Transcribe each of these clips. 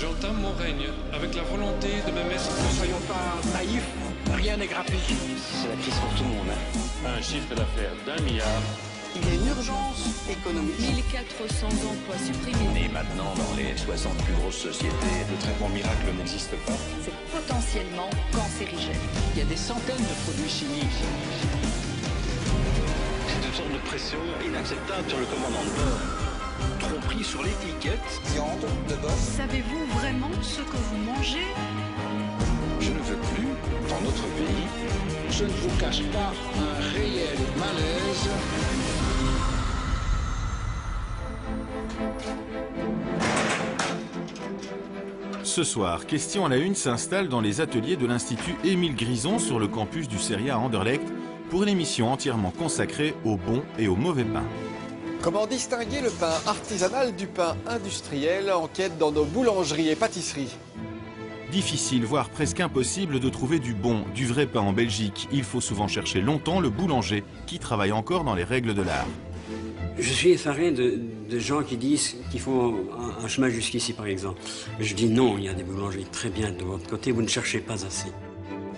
J'entame mon règne avec la volonté de me mettre... Ne soyons pas naïfs, rien n'est gratuit. C'est la crise pour tout le monde. Un chiffre d'affaires d'1 milliard. Il y a une urgence économique. 1400 emplois supprimés. Et maintenant, dans les 60 plus grosses sociétés, le traitement miracle n'existe pas. C'est potentiellement cancérigène. Il y a des centaines de produits chimiques. C'est une sorte de pression inacceptable sur le commandant de bord. Tromperie sur l'étiquette. Viande de bœuf. Savez-vous vraiment ce que vous mangez? Je ne veux plus, dans notre pays, Je ne vous cache pas un réel malaise. Ce soir, Question à la Une s'installe dans les ateliers de l'Institut Émile Grison sur le campus du CERIA à Anderlecht pour une émission entièrement consacrée au bon et au mauvais pain. Comment distinguer le pain artisanal du pain industriel? Enquête dans nos boulangeries et pâtisseries. Difficile, voire presque impossible de trouver du bon, du vrai pain en Belgique. Il faut souvent chercher longtemps le boulanger qui travaille encore dans les règles de l'art. Je suis effaré de gens qui disent qu'il faut un chemin jusqu'ici, par exemple. Je dis non, il y a des boulangeries très bien de votre côté, vous ne cherchez pas assez.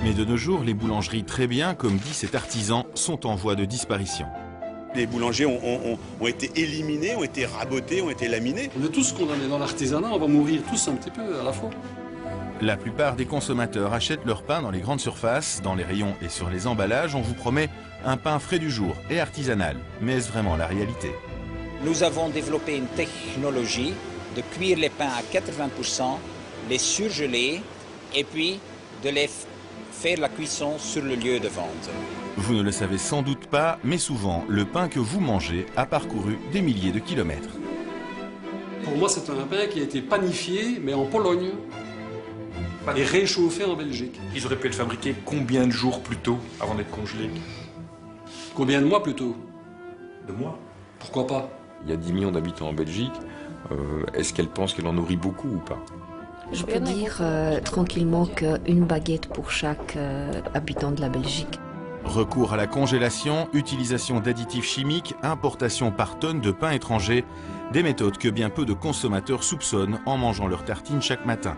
Mais de nos jours, les boulangeries très bien, comme dit cet artisan, sont en voie de disparition. Les boulangers ont été éliminés, ont été rabotés, ont été laminés. On est tous condamnés dans l'artisanat, on va mourir tous un petit peu à la fois. La plupart des consommateurs achètent leur pain dans les grandes surfaces, dans les rayons et sur les emballages. On vous promet un pain frais du jour et artisanal. Mais est-ce vraiment la réalité? Nous avons développé une technologie de cuire les pains à 80%, les surgeler et puis de les faire la cuisson sur le lieu de vente. Vous ne le savez sans doute pas, mais souvent, le pain que vous mangez a parcouru des milliers de kilomètres. Pour moi, c'est un pain qui a été panifié, mais en Pologne, et réchauffé en Belgique. Ils auraient pu être fabriqués combien de jours plus tôt avant d'être congelés? Combien de mois plus tôt? De mois. Pourquoi pas? Il y a 10 millions d'habitants en Belgique. Est-ce qu'elle pense qu'elle en nourrit beaucoup ou pas? Je peux dire tranquillement qu'une baguette pour chaque habitant de la Belgique. Recours à la congélation, utilisation d'additifs chimiques, importation par tonnes de pain étranger, des méthodes que bien peu de consommateurs soupçonnent en mangeant leur tartine chaque matin.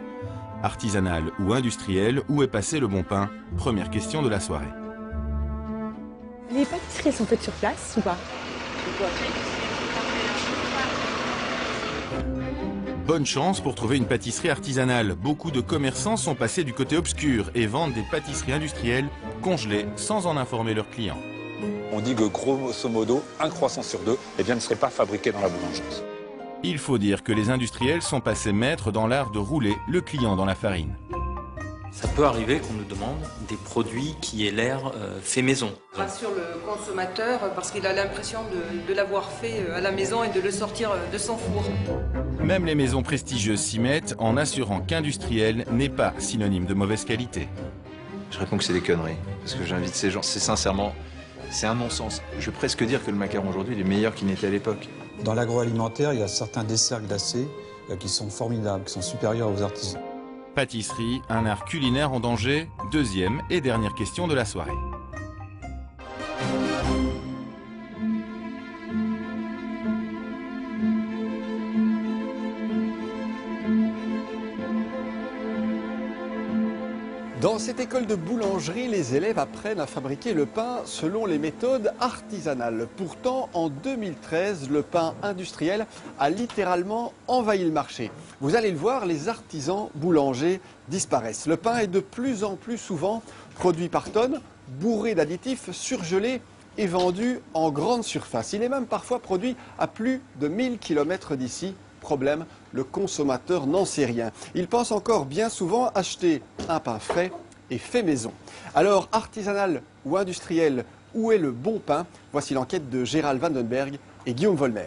Artisanal ou industriel, où est passé le bon pain? Première question de la soirée. Les pâtisseries sont faites sur place ou pas? Bonne chance pour trouver une pâtisserie artisanale. Beaucoup de commerçants sont passés du côté obscur et vendent des pâtisseries industrielles congelées sans en informer leurs clients. On dit que grosso modo, un croissant sur deux ne serait pas fabriqué dans la boulangerie. Il faut dire que les industriels sont passés maîtres dans l'art de rouler le client dans la farine. Ça peut arriver qu'on nous demande des produits qui aient l'air fait maison. Ça rassure le consommateur parce qu'il a l'impression de l'avoir fait à la maison et de le sortir de son four. Même les maisons prestigieuses s'y mettent en assurant qu'industriel n'est pas synonyme de mauvaise qualité. Je réponds que c'est des conneries, parce que j'invite ces gens, c'est sincèrement, c'est un non-sens. Je vais presque dire que le macaron aujourd'hui il est meilleur qu'il n'était à l'époque. Dans l'agroalimentaire, il y a certains desserts glacés qui sont formidables, qui sont supérieurs aux artisans. Pâtisserie, un art culinaire en danger. Deuxième et dernière question de la soirée. Dans cette école de boulangerie, les élèves apprennent à fabriquer le pain selon les méthodes artisanales. Pourtant, en 2013, le pain industriel a littéralement envahi le marché. Vous allez le voir, les artisans boulangers disparaissent. Le pain est de plus en plus souvent produit par tonnes, bourré d'additifs, surgelé et vendu en grande surface. Il est même parfois produit à plus de 1000 km d'ici. Problème, le consommateur n'en sait rien. Il pense encore bien souvent acheter un pain frais et fait maison. Alors, artisanal ou industriel, où est le bon pain? Voici l'enquête de Gérald Vandenberg et Guillaume Volmer.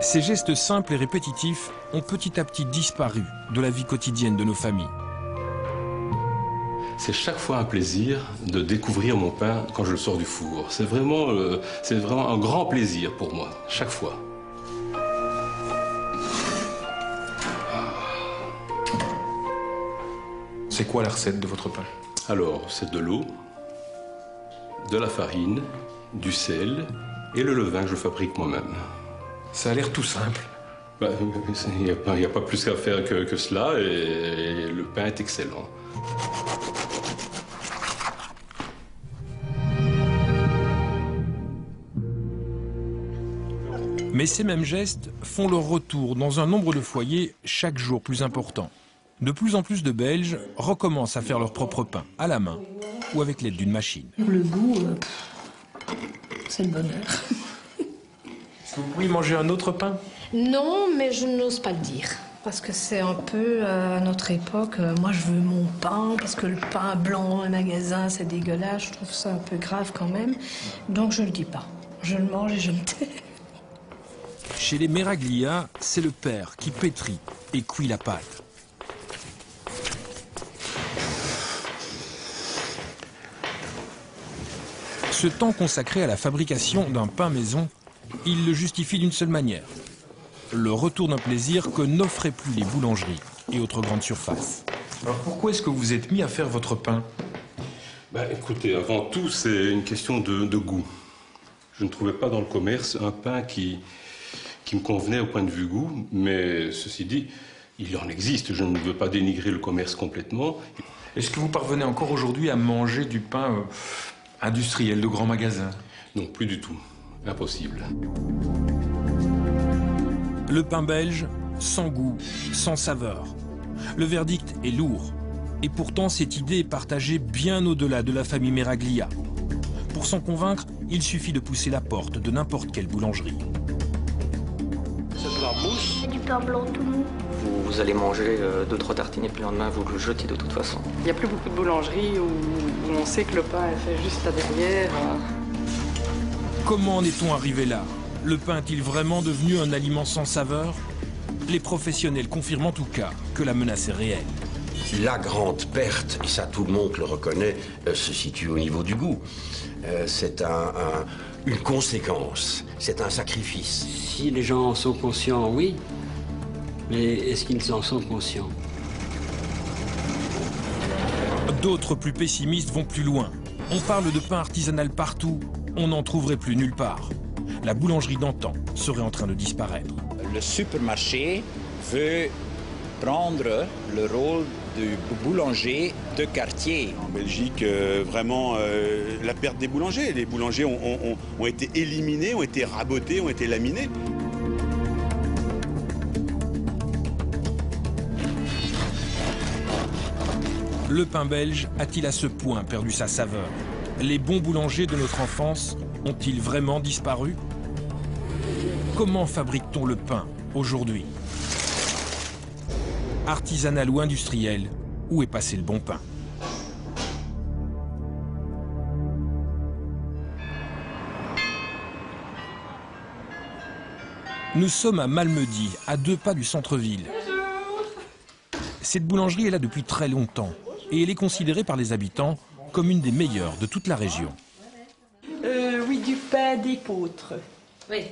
Ces gestes simples et répétitifs ont petit à petit disparu de la vie quotidienne de nos familles. C'est chaque fois un plaisir de découvrir mon pain quand je le sors du four. C'est vraiment un grand plaisir pour moi, chaque fois. C'est quoi la recette de votre pain? Alors, c'est de l'eau, de la farine, du sel et le levain que je fabrique moi-même. Ça a l'air tout simple. Il n'y a pas plus qu'à faire que cela et le pain est excellent. Mais ces mêmes gestes font leur retour dans un nombre de foyers chaque jour plus important. De plus en plus de Belges recommencent à faire leur propre pain, à la main ou avec l'aide d'une machine. Le goût, c'est le bonheur. Est-ce que vous pourriez manger un autre pain? Non, mais je n'ose pas le dire. Parce que c'est un peu, à notre époque, moi je veux mon pain, parce que le pain blanc au magasin, c'est dégueulasse. Je trouve ça un peu grave quand même. Donc je ne le dis pas. Je le mange et je me tais. Chez les Meraglia, c'est le père qui pétrit et cuit la pâte. Ce temps consacré à la fabrication d'un pain maison, il le justifie d'une seule manière. Le retour d'un plaisir que n'offraient plus les boulangeries et autres grandes surfaces. Alors pourquoi est-ce que vous vous êtes mis à faire votre pain? Écoutez, avant tout, c'est une question de goût. Je ne trouvais pas dans le commerce un pain qui me convenait au point de vue goût, mais ceci dit, il en existe. Je ne veux pas dénigrer le commerce complètement. Est-ce que vous parvenez encore aujourd'hui à manger du pain industriel de grand magasin? Non, plus du tout. Impossible. Le pain belge, sans goût, sans saveur. Le verdict est lourd. Et pourtant, cette idée est partagée bien au-delà de la famille Meraglia. Pour s'en convaincre, il suffit de pousser la porte de n'importe quelle boulangerie. C'est de la mousse. C'est du pain blanc tout mou. Vous allez manger 2-3 tartines et puis le lendemain vous le jetez de toute façon. Il n'y a plus beaucoup de boulangeries où on sait que le pain est fait juste là derrière. Comment en est-on arrivé là? Le pain est-il vraiment devenu un aliment sans saveur? Les professionnels confirment en tout cas que la menace est réelle. La grande perte, et ça tout le monde le reconnaît, se situe au niveau du goût. C'est une conséquence, c'est un sacrifice. Si les gens en sont conscients, oui. Mais est-ce qu'ils en sont conscients? D'autres plus pessimistes vont plus loin. On parle de pain artisanal partout, on n'en trouverait plus nulle part. La boulangerie d'antan serait en train de disparaître. Le supermarché veut prendre le rôle du boulanger de quartier. En Belgique, vraiment, la perte des boulangers. Les boulangers ont été éliminés, ont été rabotés, ont été laminés. Le pain belge a-t-il à ce point perdu sa saveur? Les bons boulangers de notre enfance ont-ils vraiment disparu? Comment fabrique-t-on le pain aujourd'hui? Artisanal ou industriel, où est passé le bon pain? Nous sommes à Malmedy, à 2 pas du centre-ville. Cette boulangerie est là depuis très longtemps et elle est considérée par les habitants comme une des meilleures de toute la région. Oui, du pain d'épeautre. Oui.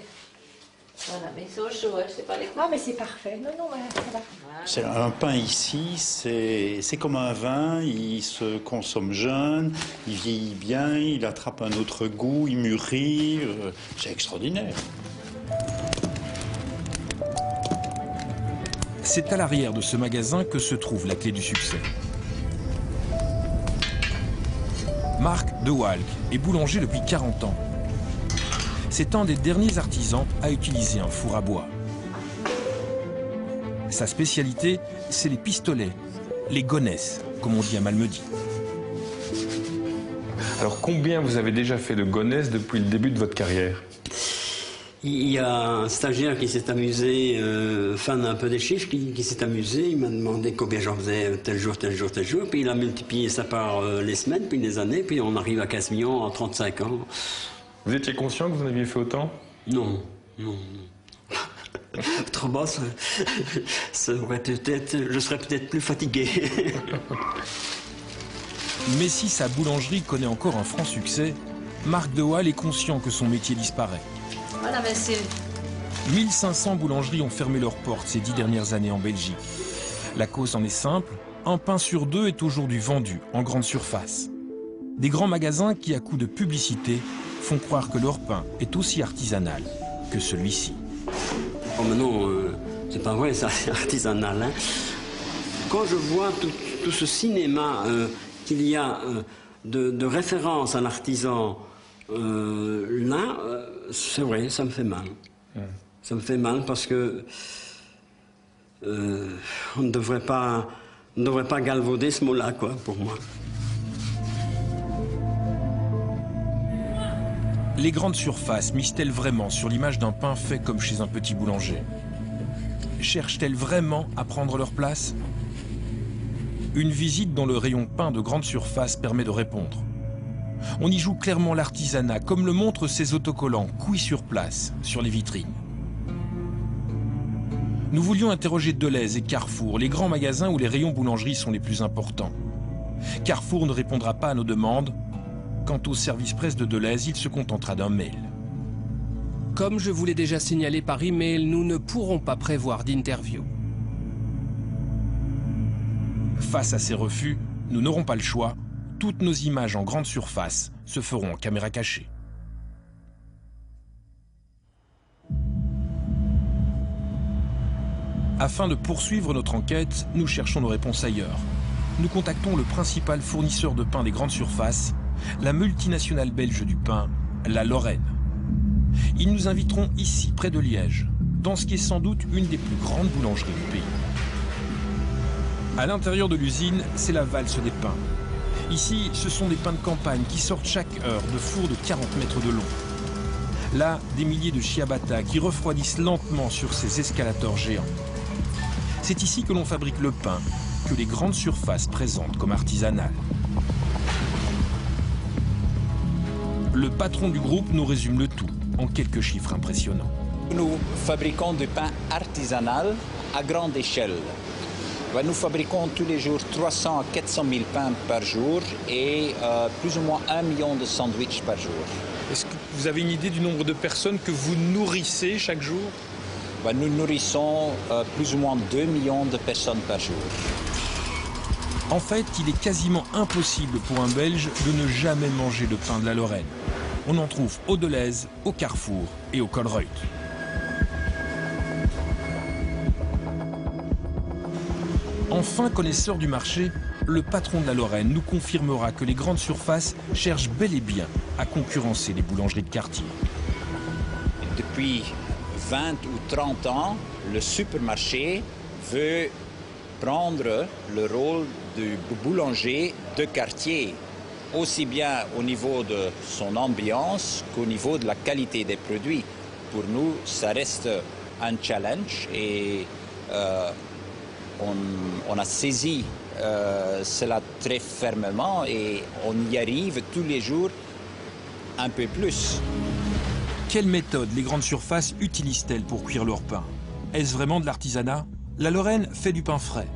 Voilà, mais c'est au chaud, c'est pas les... Ah, mais c'est parfait. Non, non, ça va. C'est un pain ici, c'est comme un vin, il se consomme jeune, il vieillit bien, il attrape un autre goût, il mûrit, c'est extraordinaire. C'est à l'arrière de ce magasin que se trouve la clé du succès. Marc De Walk est boulanger depuis 40 ans. C'est un des derniers artisans à utiliser un four à bois. Sa spécialité, c'est les pistolets, les gonesses, comme on dit à Malmedy. Alors combien vous avez déjà fait de gonesses depuis le début de votre carrière? Il y a un stagiaire qui s'est amusé, fan un peu des chiffres, qui s'est amusé. Il m'a demandé combien j'en faisais tel jour, tel jour, tel jour. Puis il a multiplié ça par les semaines, puis les années, puis on arrive à 15 millions en 35 ans. Vous étiez conscient que vous en aviez fait autant? Non, non. Autrement, ça aurait je serais peut-être plus fatigué. Mais si sa boulangerie connaît encore un franc succès, Marc De Waal est conscient que son métier disparaît. Voilà, monsieur. 1500 boulangeries ont fermé leurs portes ces 10 dernières années en Belgique. La cause en est simple, un pain sur deux est aujourd'hui vendu en grande surface. Des grands magasins qui, à coup de publicité, font croire que leur pain est aussi artisanal que celui-ci. Oh mais non, c'est pas vrai, ça, c'est artisanal. Hein. Quand je vois tout ce cinéma qu'il y a de référence à l'artisan, là, c'est vrai, ça me fait mal. Ça me fait mal parce que on ne devrait pas galvauder ce mot-là, quoi, pour moi. Les grandes surfaces misent-elles vraiment sur l'image d'un pain fait comme chez un petit boulanger? Cherchent-elles vraiment à prendre leur place? Une visite dans le rayon pain de grande surface permet de répondre. On y joue clairement l'artisanat, comme le montrent ces autocollants cuits sur place sur les vitrines. Nous voulions interroger Delhaize et Carrefour, les grands magasins où les rayons boulangerie sont les plus importants. Carrefour ne répondra pas à nos demandes. Quant au service presse de Delhaize, il se contentera d'un mail. Comme je vous l'ai déjà signalé par email, nous ne pourrons pas prévoir d'interview. Face à ces refus, nous n'aurons pas le choix. Toutes nos images en grande surface se feront en caméra cachée. Afin de poursuivre notre enquête, nous cherchons nos réponses ailleurs. Nous contactons le principal fournisseur de pain des grandes surfaces, la multinationale belge du pain, la Lorraine. Ils nous inviteront ici, près de Liège, dans ce qui est sans doute une des plus grandes boulangeries du pays. À l'intérieur de l'usine, c'est la valse des pains. Ici, ce sont des pains de campagne qui sortent chaque heure de fours de 40 mètres de long. Là, des milliers de ciabatta qui refroidissent lentement sur ces escalators géants. C'est ici que l'on fabrique le pain, que les grandes surfaces présentent comme artisanal. Le patron du groupe nous résume le tout en quelques chiffres impressionnants. Nous fabriquons du pain artisanal à grande échelle. Nous fabriquons tous les jours 300 à 400 000 pains par jour et plus ou moins 1 million de sandwichs par jour. Est-ce que vous avez une idée du nombre de personnes que vous nourrissez chaque jour? Nous nourrissons plus ou moins 2 millions de personnes par jour. En fait, il est quasiment impossible pour un Belge de ne jamais manger le pain de la Lorraine. On en trouve au Delhaize, au Carrefour et au Colruyt. Enfin connaisseur du marché, le patron de la Lorraine nous confirmera que les grandes surfaces cherchent bel et bien à concurrencer les boulangeries de quartier. Depuis 20 ou 30 ans, le supermarché veut prendre le rôle du boulanger de quartier, aussi bien au niveau de son ambiance qu'au niveau de la qualité des produits. Pour nous, ça reste un challenge et on a saisi cela très fermement et on y arrive tous les jours un peu plus. Quelle méthode les grandes surfaces utilisent-elles pour cuire leur pain? Est-ce vraiment de l'artisanat? La Lorraine fait du pain frais.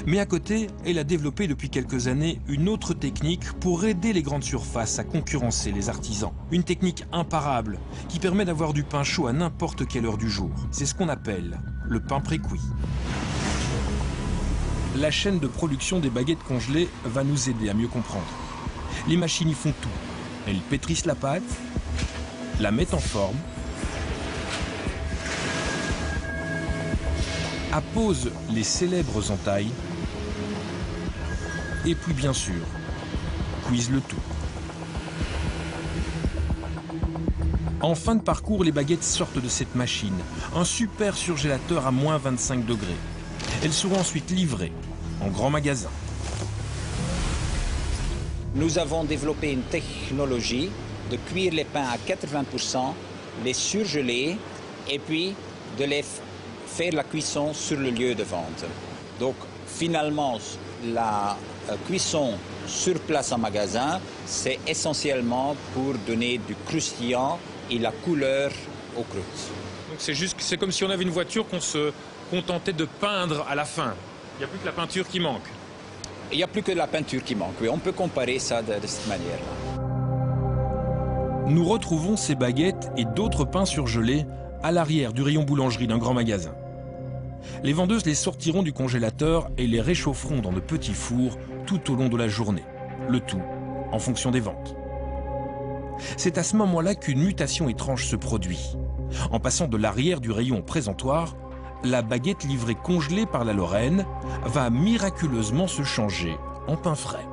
Mais à côté, elle a développé depuis quelques années une autre technique pour aider les grandes surfaces à concurrencer les artisans. Une technique imparable qui permet d'avoir du pain chaud à n'importe quelle heure du jour. C'est ce qu'on appelle le pain pré-cuit. La chaîne de production des baguettes congelées va nous aider à mieux comprendre. Les machines y font tout. Elles pétrissent la pâte, la mettent en forme, apposent les célèbres entailles et puis bien sûr, cuisent le tout. En fin de parcours, les baguettes sortent de cette machine, un super surgélateur à moins 25 degrés. Elles seront ensuite livrées en grand magasin. Nous avons développé une technologie de cuire les pains à 80%, les surgeler et puis de les faire la cuisson sur le lieu de vente. Donc finalement, la cuisson sur place en magasin, c'est essentiellement pour donner du croustillant et la couleur aux croûtes. Donc c'est comme si on avait une voiture qu'on se contentait de peindre à la fin. Il n'y a plus que la peinture qui manque. Il n'y a plus que la peinture qui manque, oui. On peut comparer ça de cette manière-là. Nous retrouvons ces baguettes et d'autres pains surgelés à l'arrière du rayon boulangerie d'un grand magasin. Les vendeuses les sortiront du congélateur et les réchaufferont dans de petits fours tout au long de la journée. Le tout en fonction des ventes. C'est à ce moment-là qu'une mutation étrange se produit. En passant de l'arrière du rayon au présentoir, la baguette livrée congelée par la Lorraine va miraculeusement se changer en pain frais.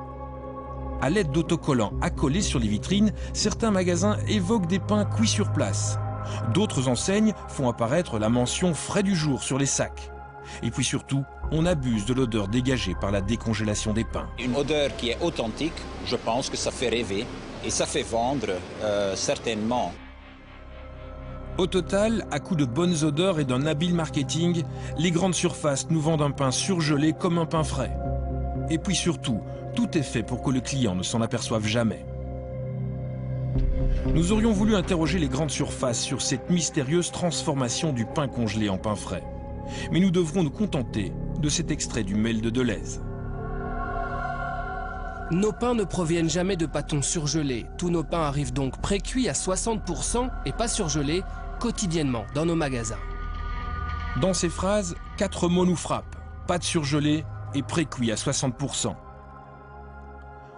À l'aide d'autocollants accolés sur les vitrines, certains magasins évoquent des pains cuits sur place. D'autres enseignes font apparaître la mention « frais du jour » sur les sacs. Et puis surtout, on abuse de l'odeur dégagée par la décongélation des pains. Une odeur qui est authentique, je pense que ça fait rêver et ça fait vendre certainement. Au total, à coup de bonnes odeurs et d'un habile marketing, les grandes surfaces nous vendent un pain surgelé comme un pain frais. Et puis surtout, tout est fait pour que le client ne s'en aperçoive jamais. Nous aurions voulu interroger les grandes surfaces sur cette mystérieuse transformation du pain congelé en pain frais. Mais nous devrons nous contenter de cet extrait du mail de Deleuze. Nos pains ne proviennent jamais de pâtons surgelés. Tous nos pains arrivent donc pré-cuits à 60% et pas surgelés quotidiennement dans nos magasins. Dans ces phrases, 4 mots nous frappent. Pâtes surgelées et pré-cuits à 60%.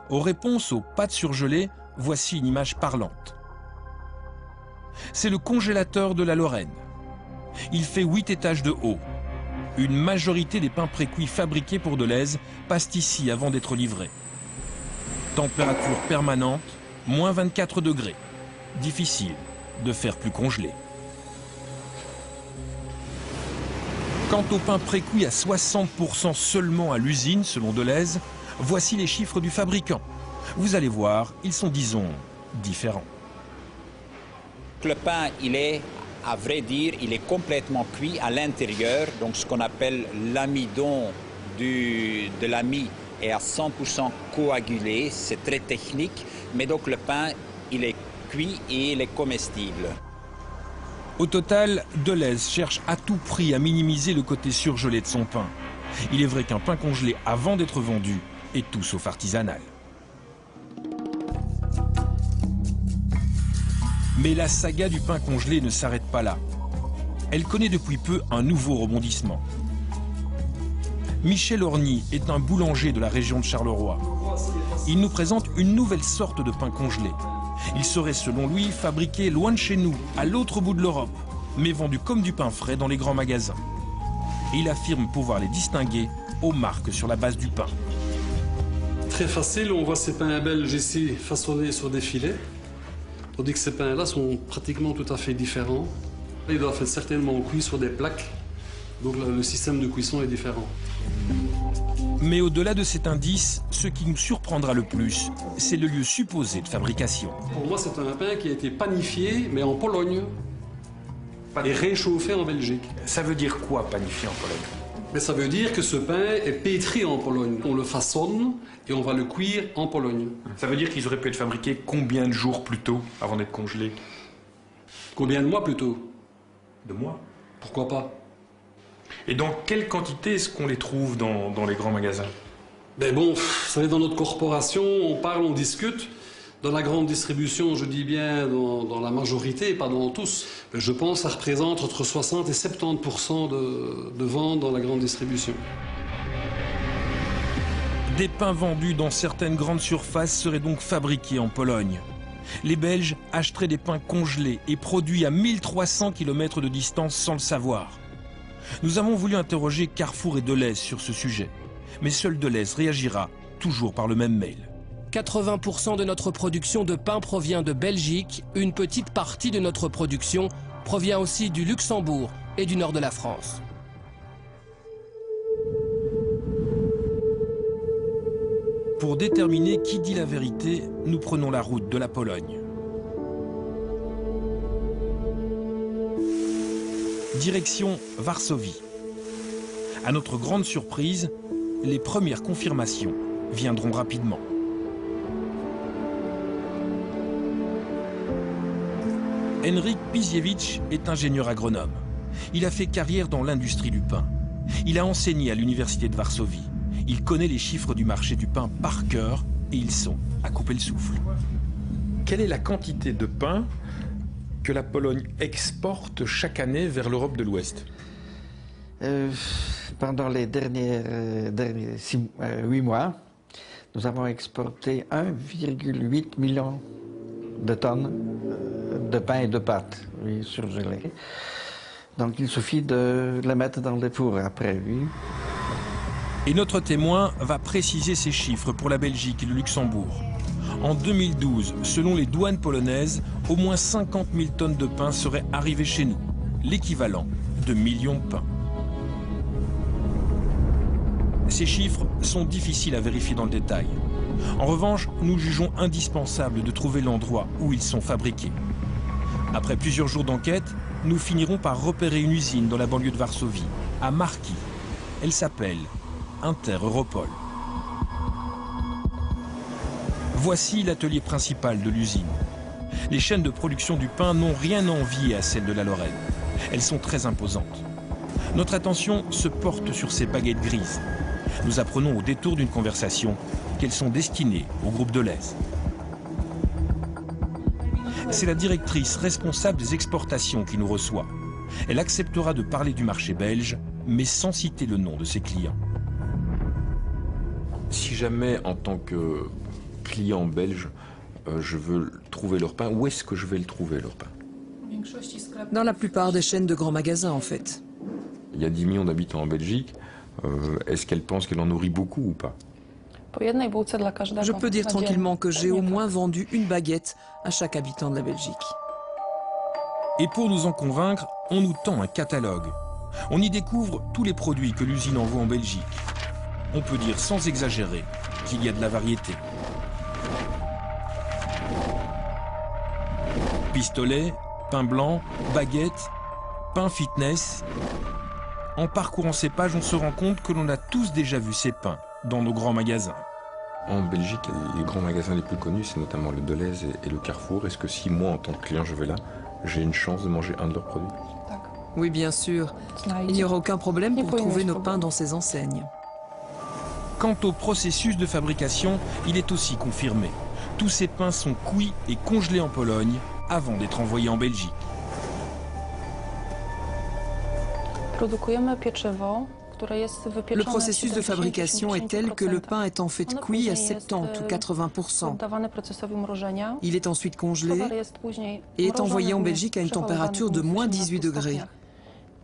Aux réponses aux pâtes surgelées, voici une image parlante. C'est le congélateur de la Lorraine. Il fait 8 étages de haut. Une majorité des pains pré-cuits fabriqués pour Deleuze passent ici avant d'être livrés. Température permanente, moins 24 degrés. Difficile de faire plus congelé. Quant au pain pré-cuit à 60% seulement à l'usine, selon Deleuze, voici les chiffres du fabricant. Vous allez voir, ils sont, disons, différents. Le pain, il est, à vrai dire, il est complètement cuit à l'intérieur. Donc ce qu'on appelle l'amidon de l'ami est à 100% coagulé. C'est très technique. Mais donc le pain, il est cuit et il est comestible. Au total, Deleuze cherche à tout prix à minimiser le côté surgelé de son pain. Il est vrai qu'un pain congelé avant d'être vendu est tout sauf artisanal. Mais la saga du pain congelé ne s'arrête pas là. Elle connaît depuis peu un nouveau rebondissement. Michel Orny est un boulanger de la région de Charleroi. Il nous présente une nouvelle sorte de pain congelé. Il serait, selon lui, fabriqué loin de chez nous, à l'autre bout de l'Europe, mais vendu comme du pain frais dans les grands magasins. Et il affirme pouvoir les distinguer aux marques sur la base du pain. Très facile, on voit ces pains belges ici façonnés sur des filets. Tandis que ces pains-là sont pratiquement tout à fait différents. Ils doivent être certainement cuits sur des plaques, donc le système de cuisson est différent. Mais au-delà de cet indice, ce qui nous surprendra le plus, c'est le lieu supposé de fabrication. Pour moi, c'est un pain qui a été panifié, mais en Pologne, et réchauffé en Belgique. Ça veut dire quoi, panifié en Pologne? Mais ça veut dire que ce pain est pétri en Pologne. On le façonne et on va le cuire en Pologne. Ça veut dire qu'ils auraient pu être fabriqués combien de jours plus tôt avant d'être congelés? Combien de mois plus tôt? De mois? Pourquoi pas? Et dans quelle quantité est-ce qu'on les trouve dans les grands magasins? Ben bon, vous savez, dans notre corporation, on parle, on discute. Dans la grande distribution, je dis bien dans la majorité, pas dans tous. Je pense que ça représente entre 60 et 70% de ventes dans la grande distribution. Des pains vendus dans certaines grandes surfaces seraient donc fabriqués en Pologne. Les Belges achèteraient des pains congelés et produits à 1300 km de distance sans le savoir. Nous avons voulu interroger Carrefour et Deleuze sur ce sujet. Mais seul Deleuze réagira, toujours par le même mail. 80% de notre production de pain provient de Belgique. Une petite partie de notre production provient aussi du Luxembourg et du nord de la France. Pour déterminer qui dit la vérité, nous prenons la route de la Pologne. Direction Varsovie. À notre grande surprise, les premières confirmations viendront rapidement. Henryk Piziewicz est ingénieur agronome. Il a fait carrière dans l'industrie du pain. Il a enseigné à l'université de Varsovie. Il connaît les chiffres du marché du pain par cœur et ils sont à couper le souffle. Quelle est la quantité de pain que la Pologne exporte chaque année vers l'Europe de l'Ouest? Pendant les derniers 8 mois, nous avons exporté 1,8 million de tonnes de pain et de pâtes surgelées. Donc il suffit de les mettre dans les fours après, oui. Et notre témoin va préciser ces chiffres pour la Belgique et le Luxembourg. En 2012, selon les douanes polonaises, au moins 50 000 tonnes de pain seraient arrivées chez nous, l'équivalent de millions de pains. Ces chiffres sont difficiles à vérifier dans le détail. En revanche, nous jugeons indispensable de trouver l'endroit où ils sont fabriqués. Après plusieurs jours d'enquête, nous finirons par repérer une usine dans la banlieue de Varsovie, à Marki. Elle s'appelle Inter-Europol. Voici l'atelier principal de l'usine. Les chaînes de production du pain n'ont rien à envier à celles de la Lorraine. Elles sont très imposantes. Notre attention se porte sur ces baguettes grises. Nous apprenons au détour d'une conversation qu'elles sont destinées au groupe Delhaize. C'est la directrice responsable des exportations qui nous reçoit. Elle acceptera de parler du marché belge, mais sans citer le nom de ses clients. Si jamais, en tant que client belge, je veux trouver leur pain, où est-ce que je vais le trouver, leur pain? Dans la plupart des chaînes de grands magasins, en fait. Il y a 10 millions d'habitants en Belgique. Est-ce qu'elle pense qu'elle en nourrit beaucoup ou pas? Je peux dire tranquillement que j'ai au moins vendu une baguette à chaque habitant de la Belgique. Et pour nous en convaincre, on nous tend un catalogue. On y découvre tous les produits que l'usine envoie en Belgique. On peut dire sans exagérer qu'il y a de la variété. Pistolets, pain blanc, baguettes, pain fitness. En parcourant ces pages, on se rend compte que l'on a tous déjà vu ces pains dans nos grands magasins. En Belgique, les grands magasins les plus connus, c'est notamment le Delhaize et le Carrefour. Est-ce que si moi, en tant que client, je vais là, j'ai une chance de manger un de leurs produits? Oui, bien sûr. Il n'y aura aucun problème pour trouver nos pains dans ces enseignes. Quant au processus de fabrication, il est aussi confirmé. Tous ces pains sont cuits et congelés en Pologne avant d'être envoyés en Belgique. Le processus de fabrication est tel que le pain est en fait cuit à 70 ou 80%. Il est ensuite congelé et est envoyé en Belgique à une température de moins 18 degrés.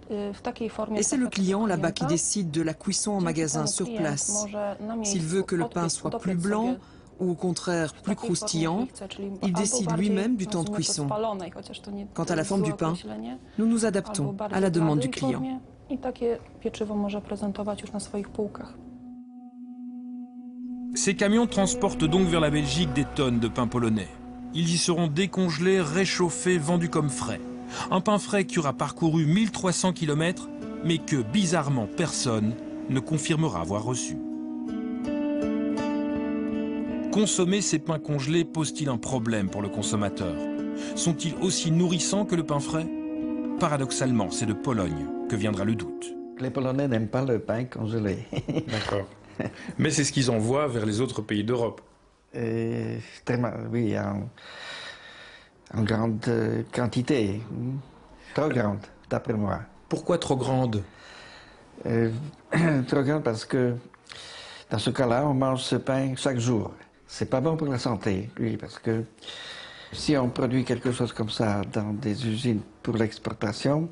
Et c'est le client là-bas qui décide de la cuisson en magasin sur place. S'il veut que le pain soit plus blanc ou au contraire plus croustillant, il décide lui-même du temps de cuisson. Quant à la forme du pain, nous nous adaptons à la demande du client. Ces camions transportent donc vers la Belgique des tonnes de pain polonais. Ils y seront décongelés, réchauffés, vendus comme frais. Un pain frais qui aura parcouru 1300 km, mais que, bizarrement, personne ne confirmera avoir reçu. Consommer ces pains congelés pose-t-il un problème pour le consommateur? Sont-ils aussi nourrissants que le pain frais? Paradoxalement, c'est de Pologne que viendra le doute. Les Polonais n'aiment pas le pain congelé. D'accord. Mais c'est ce qu'ils envoient vers les autres pays d'Europe. Oui, en grande quantité. Trop grande, d'après moi. Pourquoi trop grande? Trop grande parce que dans ce cas-là, on mange ce pain chaque jour. C'est pas bon pour la santé, oui, parce que si on produit quelque chose comme ça dans des usines pour l'exportation,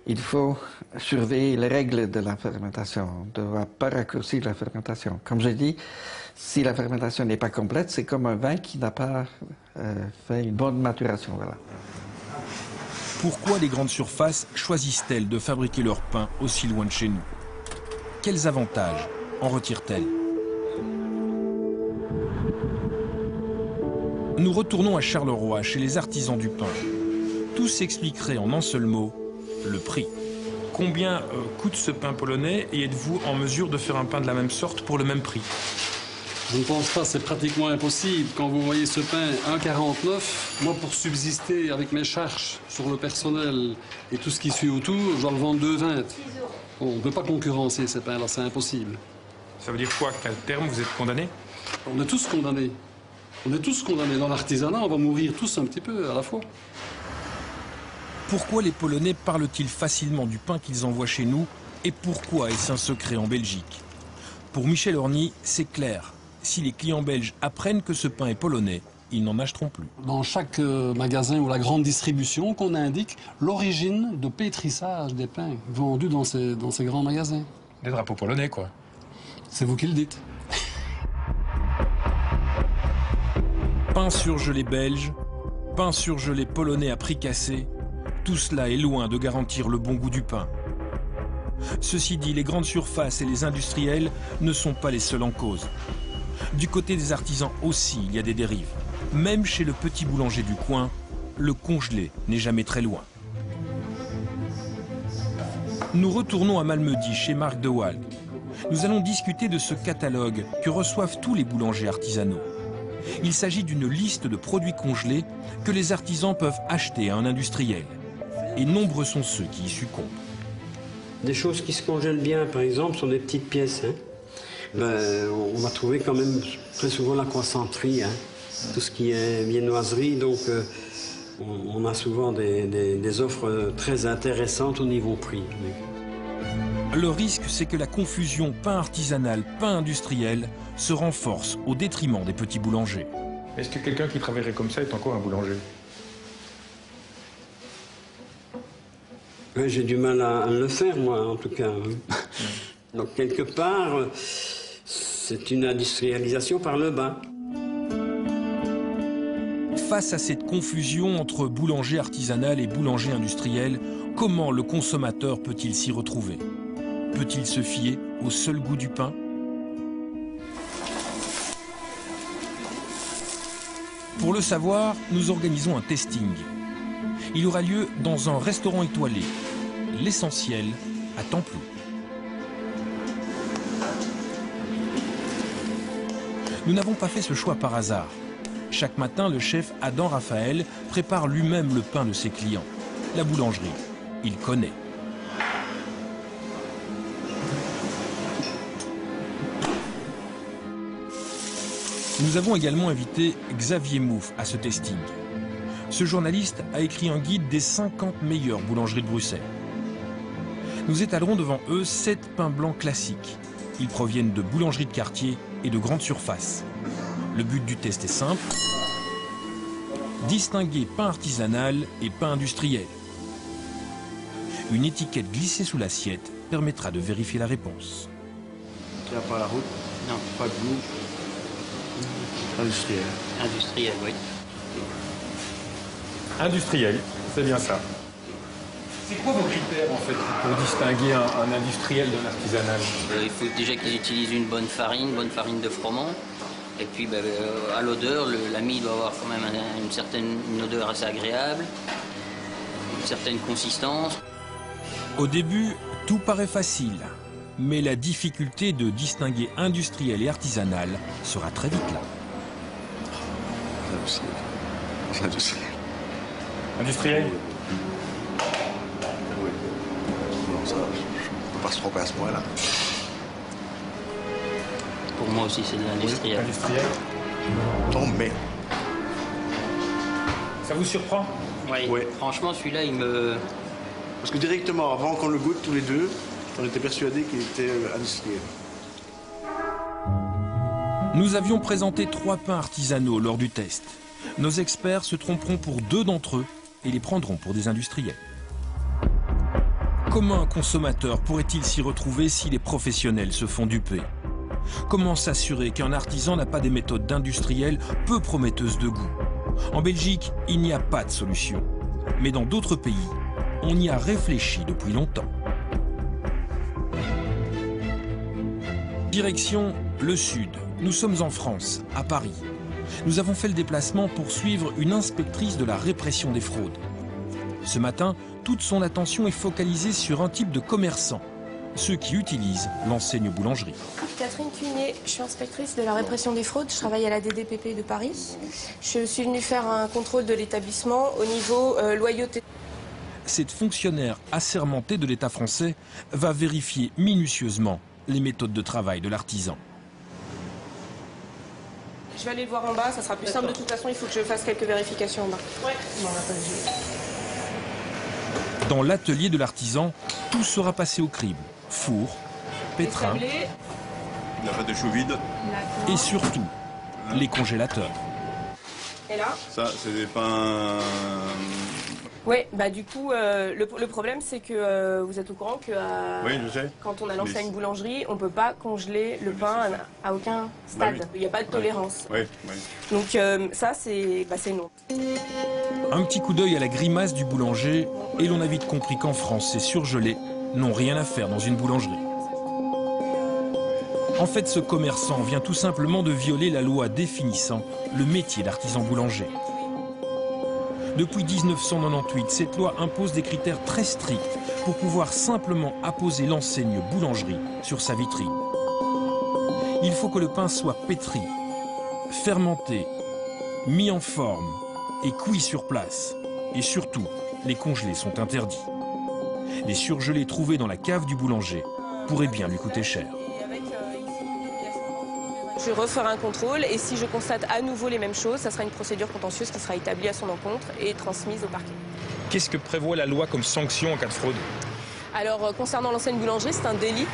il faut surveiller les règles de la fermentation. On ne doit pas raccourcir la fermentation. Comme je dis, si la fermentation n'est pas complète, c'est comme un vin qui n'a pas fait une bonne maturation. Voilà. Pourquoi les grandes surfaces choisissent-elles de fabriquer leur pain aussi loin de chez nous? Quels avantages en retirent-elles? Nous retournons à Charleroi, chez les artisans du pain. Tout s'expliquerait en un seul mot, le prix. Combien coûte ce pain polonais et êtes-vous en mesure de faire un pain de la même sorte pour le même prix? Je ne pense pas, c'est pratiquement impossible. Quand vous voyez ce pain 1,49, moi pour subsister avec mes charges sur le personnel et tout ce qui suit autour, je dois le vendre 2,20. Bon, on ne peut pas concurrencer ces pains-là, c'est impossible. Ça veut dire quoi? Qu'à terme, vous êtes condamnés? On est tous condamnés. On est tous condamnés. Dans l'artisanat, on va mourir tous un petit peu à la fois. Pourquoi les Polonais parlent-ils facilement du pain qu'ils envoient chez nous et pourquoi est-ce un secret en Belgique? Pour Michel Orny, c'est clair. Si les clients belges apprennent que ce pain est polonais, ils n'en achèteront plus. Dans chaque magasin ou la grande distribution, qu'on indique l'origine de pétrissage des pains vendus dans ces grands magasins. Des drapeaux polonais, quoi. C'est vous qui le dites. Pain surgelé belge, pain surgelé polonais à prix cassé, tout cela est loin de garantir le bon goût du pain. Ceci dit, les grandes surfaces et les industriels ne sont pas les seuls en cause. Du côté des artisans aussi, il y a des dérives. Même chez le petit boulanger du coin, le congelé n'est jamais très loin. Nous retournons à Malmedy, chez Marc de Waal. Nous allons discuter de ce catalogue que reçoivent tous les boulangers artisanaux. Il s'agit d'une liste de produits congelés que les artisans peuvent acheter à un industriel. Et nombreux sont ceux qui y succombent. Des choses qui se congèlent bien, par exemple, sont des petites pièces. On va trouver quand même très souvent la croissanterie, tout ce qui est viennoiserie. Donc, on a souvent des offres très intéressantes au niveau prix. Le risque, c'est que la confusion pain artisanal, pain industriel se renforce au détriment des petits boulangers. Est-ce que quelqu'un qui travaillerait comme ça est encore un boulanger? J'ai du mal à le faire, moi, en tout cas. Donc, quelque part, c'est une industrialisation par le bas. Face à cette confusion entre boulanger artisanal et boulanger industriel, comment le consommateur peut-il s'y retrouver? Peut-il se fier au seul goût du pain? Pour le savoir, nous organisons un testing. Il aura lieu dans un restaurant étoilé. L'essentiel à temps plein. Nous n'avons pas fait ce choix par hasard. Chaque matin, le chef Adam Raphaël prépare lui-même le pain de ses clients. La boulangerie, il connaît. Nous avons également invité Xavier Mouffe à ce testing. Ce journaliste a écrit un guide des 50 meilleures boulangeries de Bruxelles. Nous étalerons devant eux 7 pains blancs classiques. Ils proviennent de boulangeries de quartier et de grandes surfaces. Le but du test est simple. Distinguer pain artisanal et pain industriel. Une étiquette glissée sous l'assiette permettra de vérifier la réponse. Tu n'as pas la route? Non. Pas de goût? Industriel. Industriel, oui. Industriel, c'est bien ça. C'est quoi vos critères, en fait, pour distinguer un industriel d'un artisanal? Il faut déjà qu'ils utilisent une bonne farine de froment. Et puis, à l'odeur, la mie doit avoir quand même une odeur assez agréable, une certaine consistance. Au début, tout paraît facile. Mais la difficulté de distinguer industriel et artisanal sera très vite là. Industriel. Industriel? Oui. Non, ça, je ne peux pas se tromper à ce point-là. Pour moi aussi, c'est de l'industriel. Oui, industriel? Non, mais... Ça vous surprend? Oui. Franchement, celui-là, il me... Parce que directement, avant qu'on le goûte tous les deux, on était persuadés qu'il était industriel. Nous avions présenté 3 pains artisanaux lors du test. Nos experts se tromperont pour 2 d'entre eux et les prendront pour des industriels. Comment un consommateur pourrait-il s'y retrouver si les professionnels se font duper? Comment s'assurer qu'un artisan n'a pas des méthodes d'industriel peu prometteuses de goût? En Belgique, il n'y a pas de solution. Mais dans d'autres pays, on y a réfléchi depuis longtemps. Direction le Sud. Nous sommes en France, à Paris. Nous avons fait le déplacement pour suivre une inspectrice de la répression des fraudes. Ce matin, toute son attention est focalisée sur un type de commerçants, ceux qui utilisent l'enseigne boulangerie. Catherine Cunier, je suis inspectrice de la répression des fraudes, je travaille à la DDPP de Paris. Je suis venue faire un contrôle de l'établissement au niveau loyauté. Cette fonctionnaire assermentée de l'État français va vérifier minutieusement les méthodes de travail de l'artisan. Je vais aller le voir en bas, ça sera plus simple. De toute façon, il faut que je fasse quelques vérifications en bas. Ouais. Dans l'atelier de l'artisan, tout sera passé au crible. Four, pétrin La pâte de chou vide. et surtout les congélateurs. Et là? Ça, c'est des pains... Oui, bah du coup, le problème c'est que vous êtes au courant que Oui, je sais. quand on a lancé une boulangerie, on ne peut pas congeler le pain à aucun stade. Bah oui. Il n'y a pas de tolérance. Oui, oui. Donc ça, c'est non. Un petit coup d'œil à la grimace du boulanger et l'on a vite compris qu'en France, ces surgelés n'ont rien à faire dans une boulangerie. En fait, ce commerçant vient tout simplement de violer la loi définissant le métier d'artisan boulanger. Depuis 1998, cette loi impose des critères très stricts pour pouvoir simplement apposer l'enseigne boulangerie sur sa vitrine. Il faut que le pain soit pétri, fermenté, mis en forme et cuit sur place. Et surtout, les congelés sont interdits. Les surgelés trouvés dans la cave du boulanger pourraient bien lui coûter cher. Je referai un contrôle et si je constate à nouveau les mêmes choses, ça sera une procédure contentieuse qui sera établie à son encontre et transmise au parquet. Qu'est-ce que prévoit la loi comme sanction en cas de fraude? Alors concernant l'enseigne boulangerie, c'est un délit,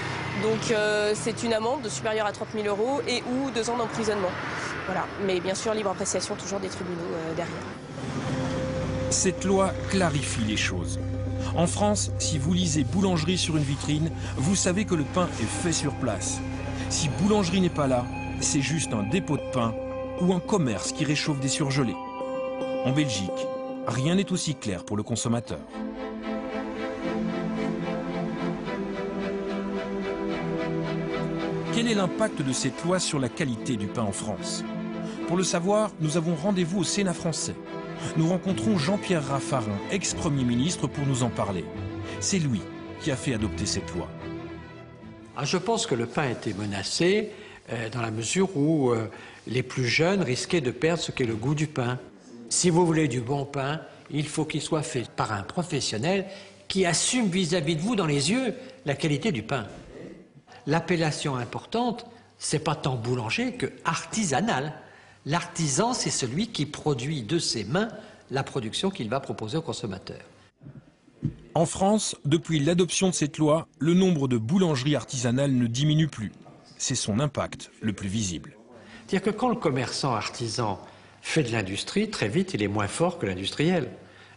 donc c'est une amende supérieure à 30 000 € et ou 2 ans d'emprisonnement. Voilà, mais bien sûr libre appréciation toujours des tribunaux derrière. Cette loi clarifie les choses. En France, si vous lisez boulangerie sur une vitrine, vous savez que le pain est fait sur place. Si boulangerie n'est pas là, c'est juste un dépôt de pain ou un commerce qui réchauffe des surgelés. En Belgique, rien n'est aussi clair pour le consommateur. Quel est l'impact de cette loi sur la qualité du pain en France? Pour le savoir, nous avons rendez-vous au Sénat français. Nous rencontrons Jean-Pierre Raffarin, ex-premier ministre, pour nous en parler. C'est lui qui a fait adopter cette loi. Je pense que le pain était menacé dans la mesure où les plus jeunes risquaient de perdre ce qu'est le goût du pain. Si vous voulez du bon pain, il faut qu'il soit fait par un professionnel qui assume vis-à-vis de vous dans les yeux la qualité du pain. L'appellation importante, c'est pas tant boulanger que artisanal. L'artisan, c'est celui qui produit de ses mains la production qu'il va proposer au consommateur. En France, depuis l'adoption de cette loi, le nombre de boulangeries artisanales ne diminue plus. C'est son impact le plus visible. C'est-à-dire que quand le commerçant artisan fait de l'industrie, très vite, il est moins fort que l'industriel.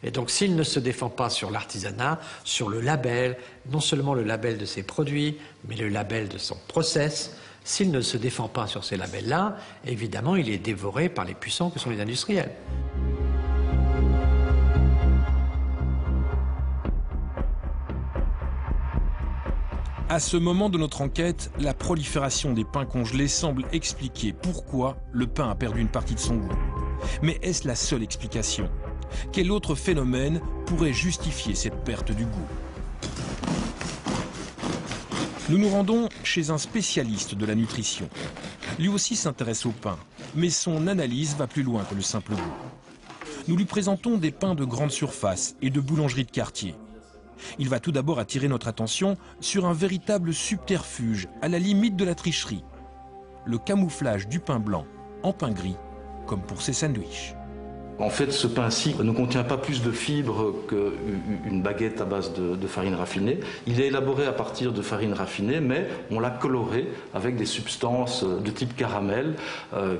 Et donc, s'il ne se défend pas sur l'artisanat, sur le label, non seulement le label de ses produits, mais le label de son process, s'il ne se défend pas sur ces labels-là, évidemment, il est dévoré par les puissants que sont les industriels. À ce moment de notre enquête, la prolifération des pains congelés semble expliquer pourquoi le pain a perdu une partie de son goût. Mais est-ce la seule explication? Quel autre phénomène pourrait justifier cette perte du goût? Nous nous rendons chez un spécialiste de la nutrition. Lui aussi s'intéresse au pain, mais son analyse va plus loin que le simple goût. Nous lui présentons des pains de grande surface et de boulangerie de quartier. Il va tout d'abord attirer notre attention sur un véritable subterfuge à la limite de la tricherie. Le camouflage du pain blanc en pain gris, comme pour ces sandwichs. En fait, ce pain-ci ne contient pas plus de fibres qu'une baguette à base de farine raffinée. Il est élaboré à partir de farine raffinée, mais on l'a coloré avec des substances de type caramel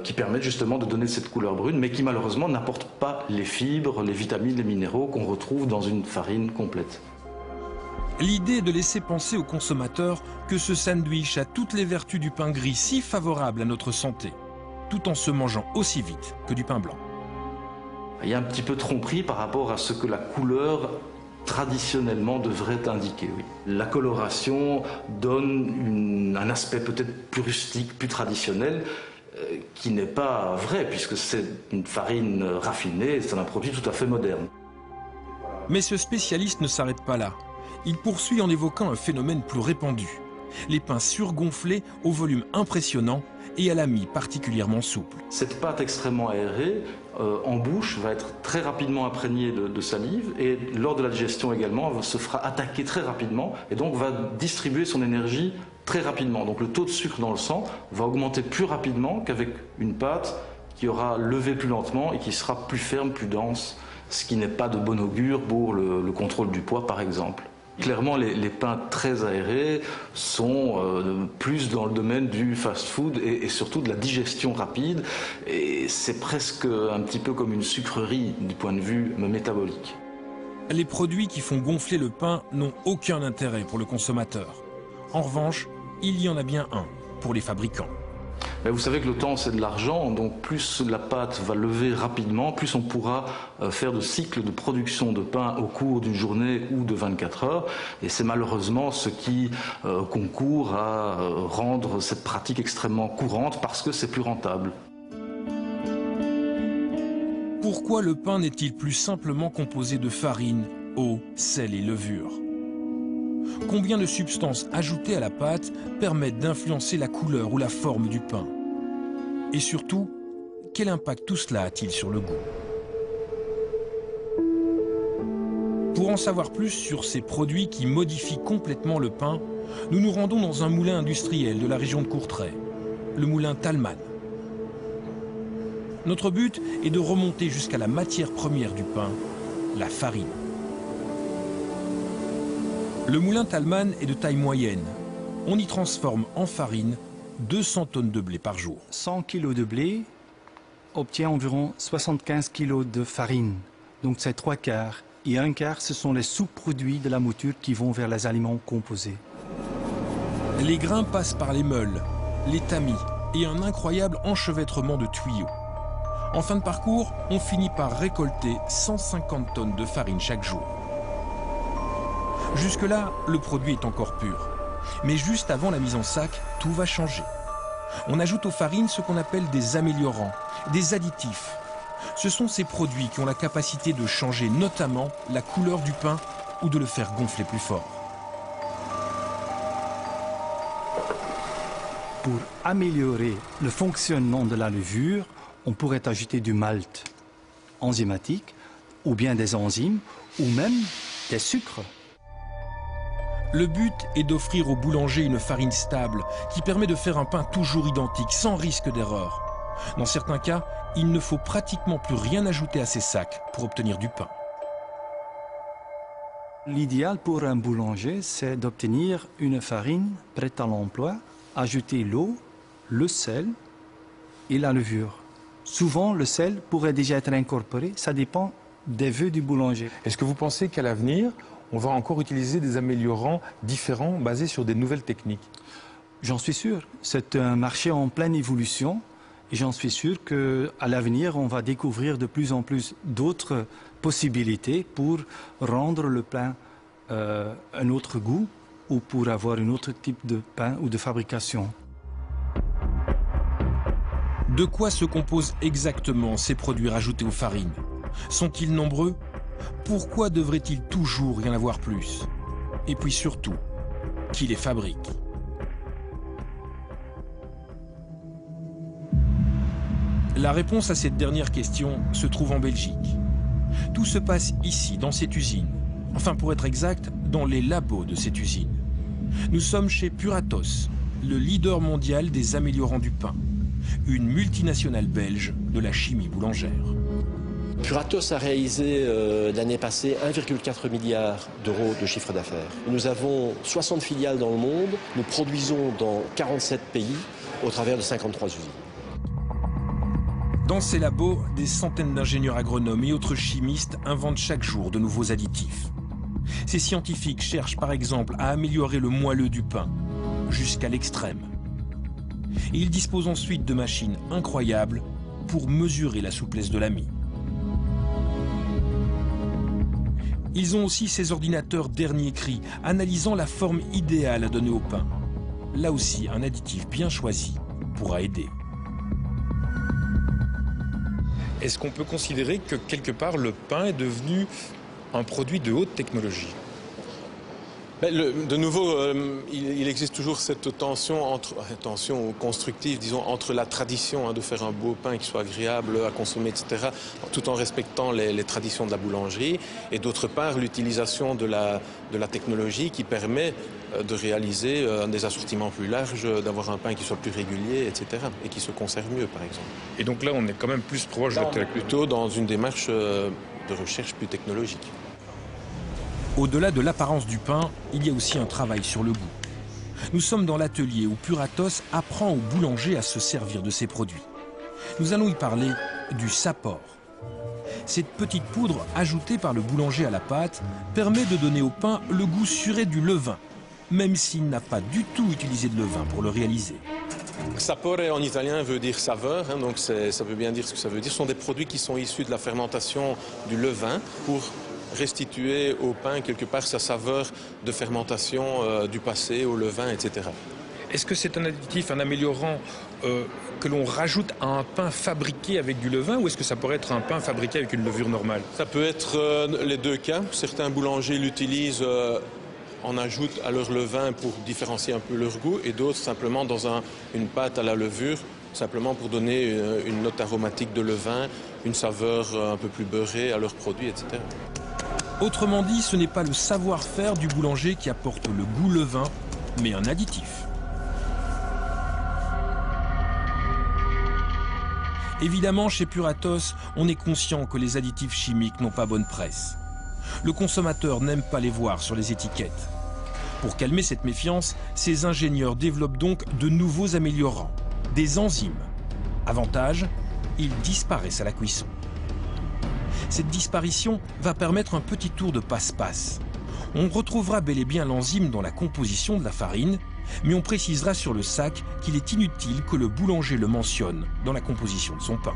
qui permettent justement de donner cette couleur brune, mais qui malheureusement n'apportent pas les fibres, les vitamines, les minéraux qu'on retrouve dans une farine complète. L'idée est de laisser penser aux consommateurs que ce sandwich a toutes les vertus du pain gris si favorables à notre santé, tout en se mangeant aussi vite que du pain blanc. Il y a un petit peu de tromperie par rapport à ce que la couleur traditionnellement devrait indiquer. Oui. La coloration donne un aspect peut-être plus rustique, plus traditionnel, qui n'est pas vrai, puisque c'est une farine raffinée, c'est un produit tout à fait moderne. Mais ce spécialiste ne s'arrête pas là. Il poursuit en évoquant un phénomène plus répandu. Les pains surgonflés au volume impressionnant et à la mie particulièrement souple. Cette pâte extrêmement aérée, en bouche, va être très rapidement imprégnée de salive et lors de la digestion également, se fera attaquer très rapidement et donc va distribuer son énergie très rapidement. Donc le taux de sucre dans le sang va augmenter plus rapidement qu'avec une pâte qui aura levé plus lentement et qui sera plus ferme, plus dense ce qui n'est pas de bon augure pour le contrôle du poids par exemple. Clairement, les pains très aérés sont plus dans le domaine du fast-food et surtout de la digestion rapide. Et c'est presque un petit peu comme une sucrerie du point de vue métabolique. Les produits qui font gonfler le pain n'ont aucun intérêt pour le consommateur. En revanche, il y en a bien un pour les fabricants. Mais vous savez que le temps, c'est de l'argent, donc plus la pâte va lever rapidement, plus on pourra faire de cycles de production de pain au cours d'une journée ou de 24 heures. Et c'est malheureusement ce qui concourt à rendre cette pratique extrêmement courante parce que c'est plus rentable. Pourquoi le pain n'est-il plus simplement composé de farine, eau, sel et levure? Combien de substances ajoutées à la pâte permettent d'influencer la couleur ou la forme du pain? Et surtout, quel impact tout cela a-t-il sur le goût? Pour en savoir plus sur ces produits qui modifient complètement le pain, nous nous rendons dans un moulin industriel de la région de Courtrai, le moulin Thalmann. Notre but est de remonter jusqu'à la matière première du pain, la farine. Le moulin Thalmann est de taille moyenne. On y transforme en farine 200 tonnes de blé par jour. 100 kg de blé obtient environ 75 kg de farine. Donc c'est 3/4. Et 1/4, ce sont les sous-produits de la mouture qui vont vers les aliments composés. Les grains passent par les meules, les tamis et un incroyable enchevêtrement de tuyaux. En fin de parcours, on finit par récolter 150 tonnes de farine chaque jour. Jusque-là, le produit est encore pur. Mais juste avant la mise en sac, tout va changer. On ajoute aux farines ce qu'on appelle des améliorants, des additifs. Ce sont ces produits qui ont la capacité de changer notamment la couleur du pain ou de le faire gonfler plus fort. Pour améliorer le fonctionnement de la levure, on pourrait ajouter du malt enzymatique, ou bien des enzymes, ou même des sucres. Le but est d'offrir au boulanger une farine stable qui permet de faire un pain toujours identique, sans risque d'erreur. Dans certains cas, il ne faut pratiquement plus rien ajouter à ces sacs pour obtenir du pain. L'idéal pour un boulanger, c'est d'obtenir une farine prête à l'emploi, ajouter l'eau, le sel et la levure. Souvent, le sel pourrait déjà être incorporé, ça dépend des vœux du boulanger. Est-ce que vous pensez qu'à l'avenir, on va encore utiliser des améliorants différents basés sur des nouvelles techniques? J'en suis sûr. C'est un marché en pleine évolution et j'en suis sûr qu'à l'avenir, on va découvrir de plus en plus d'autres possibilités pour rendre le pain un autre goût ou pour avoir un autre type de pain ou de fabrication. De quoi se composent exactement ces produits rajoutés aux farines? Sont-ils nombreux? Pourquoi devrait-il toujours y en avoir plus? Et puis surtout, qui les fabrique? La réponse à cette dernière question se trouve en Belgique. Tout se passe ici, dans cette usine. Enfin, pour être exact, dans les labos de cette usine. Nous sommes chez Puratos, le leader mondial des améliorants du pain. Une multinationale belge de la chimie boulangère. Puratos a réalisé l'année passée 1,4 milliard d'euros de chiffre d'affaires. Nous avons 60 filiales dans le monde. Nous produisons dans 47 pays au travers de 53 usines. Dans ces labos, des centaines d'ingénieurs agronomes et autres chimistes inventent chaque jour de nouveaux additifs. Ces scientifiques cherchent par exemple à améliorer le moelleux du pain, jusqu'à l'extrême. Et ils disposent ensuite de machines incroyables pour mesurer la souplesse de la mie. Ils ont aussi ces ordinateurs dernier cri, analysant la forme idéale à donner au pain. Là aussi, un additif bien choisi pourra aider. Est-ce qu'on peut considérer que quelque part le pain est devenu un produit de haute technologie? De nouveau, il existe toujours cette tension constructive, disons, entre la tradition de faire un beau pain qui soit agréable à consommer, etc., tout en respectant les traditions de la boulangerie, et d'autre part l'utilisation de la technologie qui permet de réaliser des assortiments plus larges, d'avoir un pain qui soit plus régulier, etc., et qui se conserve mieux, par exemple. Et donc là, on est quand même plus proche de plutôt dans une démarche de recherche plus technologique. Au-delà de l'apparence du pain, il y a aussi un travail sur le goût. Nous sommes dans l'atelier où Puratos apprend aux boulangers à se servir de ses produits. Nous allons y parler du sapor. Cette petite poudre ajoutée par le boulanger à la pâte permet de donner au pain le goût suré du levain, même s'il n'a pas du tout utilisé de levain pour le réaliser. Sapore en italien veut dire saveur, hein, donc ça veut bien dire ce que ça veut dire. Ce sont des produits qui sont issus de la fermentation du levain pour restituer au pain quelque part sa saveur de fermentation du passé, au levain, etc. Est-ce que c'est un additif, un améliorant que l'on rajoute à un pain fabriqué avec du levain, ou est-ce que ça pourrait être un pain fabriqué avec une levure normale? Ça peut être les deux cas. Certains boulangers l'utilisent, en ajoutent à leur levain pour différencier un peu leur goût, et d'autres simplement dans une pâte à la levure, simplement pour donner une note aromatique de levain, une saveur un peu plus beurrée à leurs produits, etc. Autrement dit, ce n'est pas le savoir-faire du boulanger qui apporte le goût levain, mais un additif. Évidemment, chez Puratos, on est conscient que les additifs chimiques n'ont pas bonne presse. Le consommateur n'aime pas les voir sur les étiquettes. Pour calmer cette méfiance, ces ingénieurs développent donc de nouveaux améliorants, des enzymes. Avantage, ils disparaissent à la cuisson. Cette disparition va permettre un petit tour de passe-passe. On retrouvera bel et bien l'enzyme dans la composition de la farine, mais on précisera sur le sac qu'il est inutile que le boulanger le mentionne dans la composition de son pain.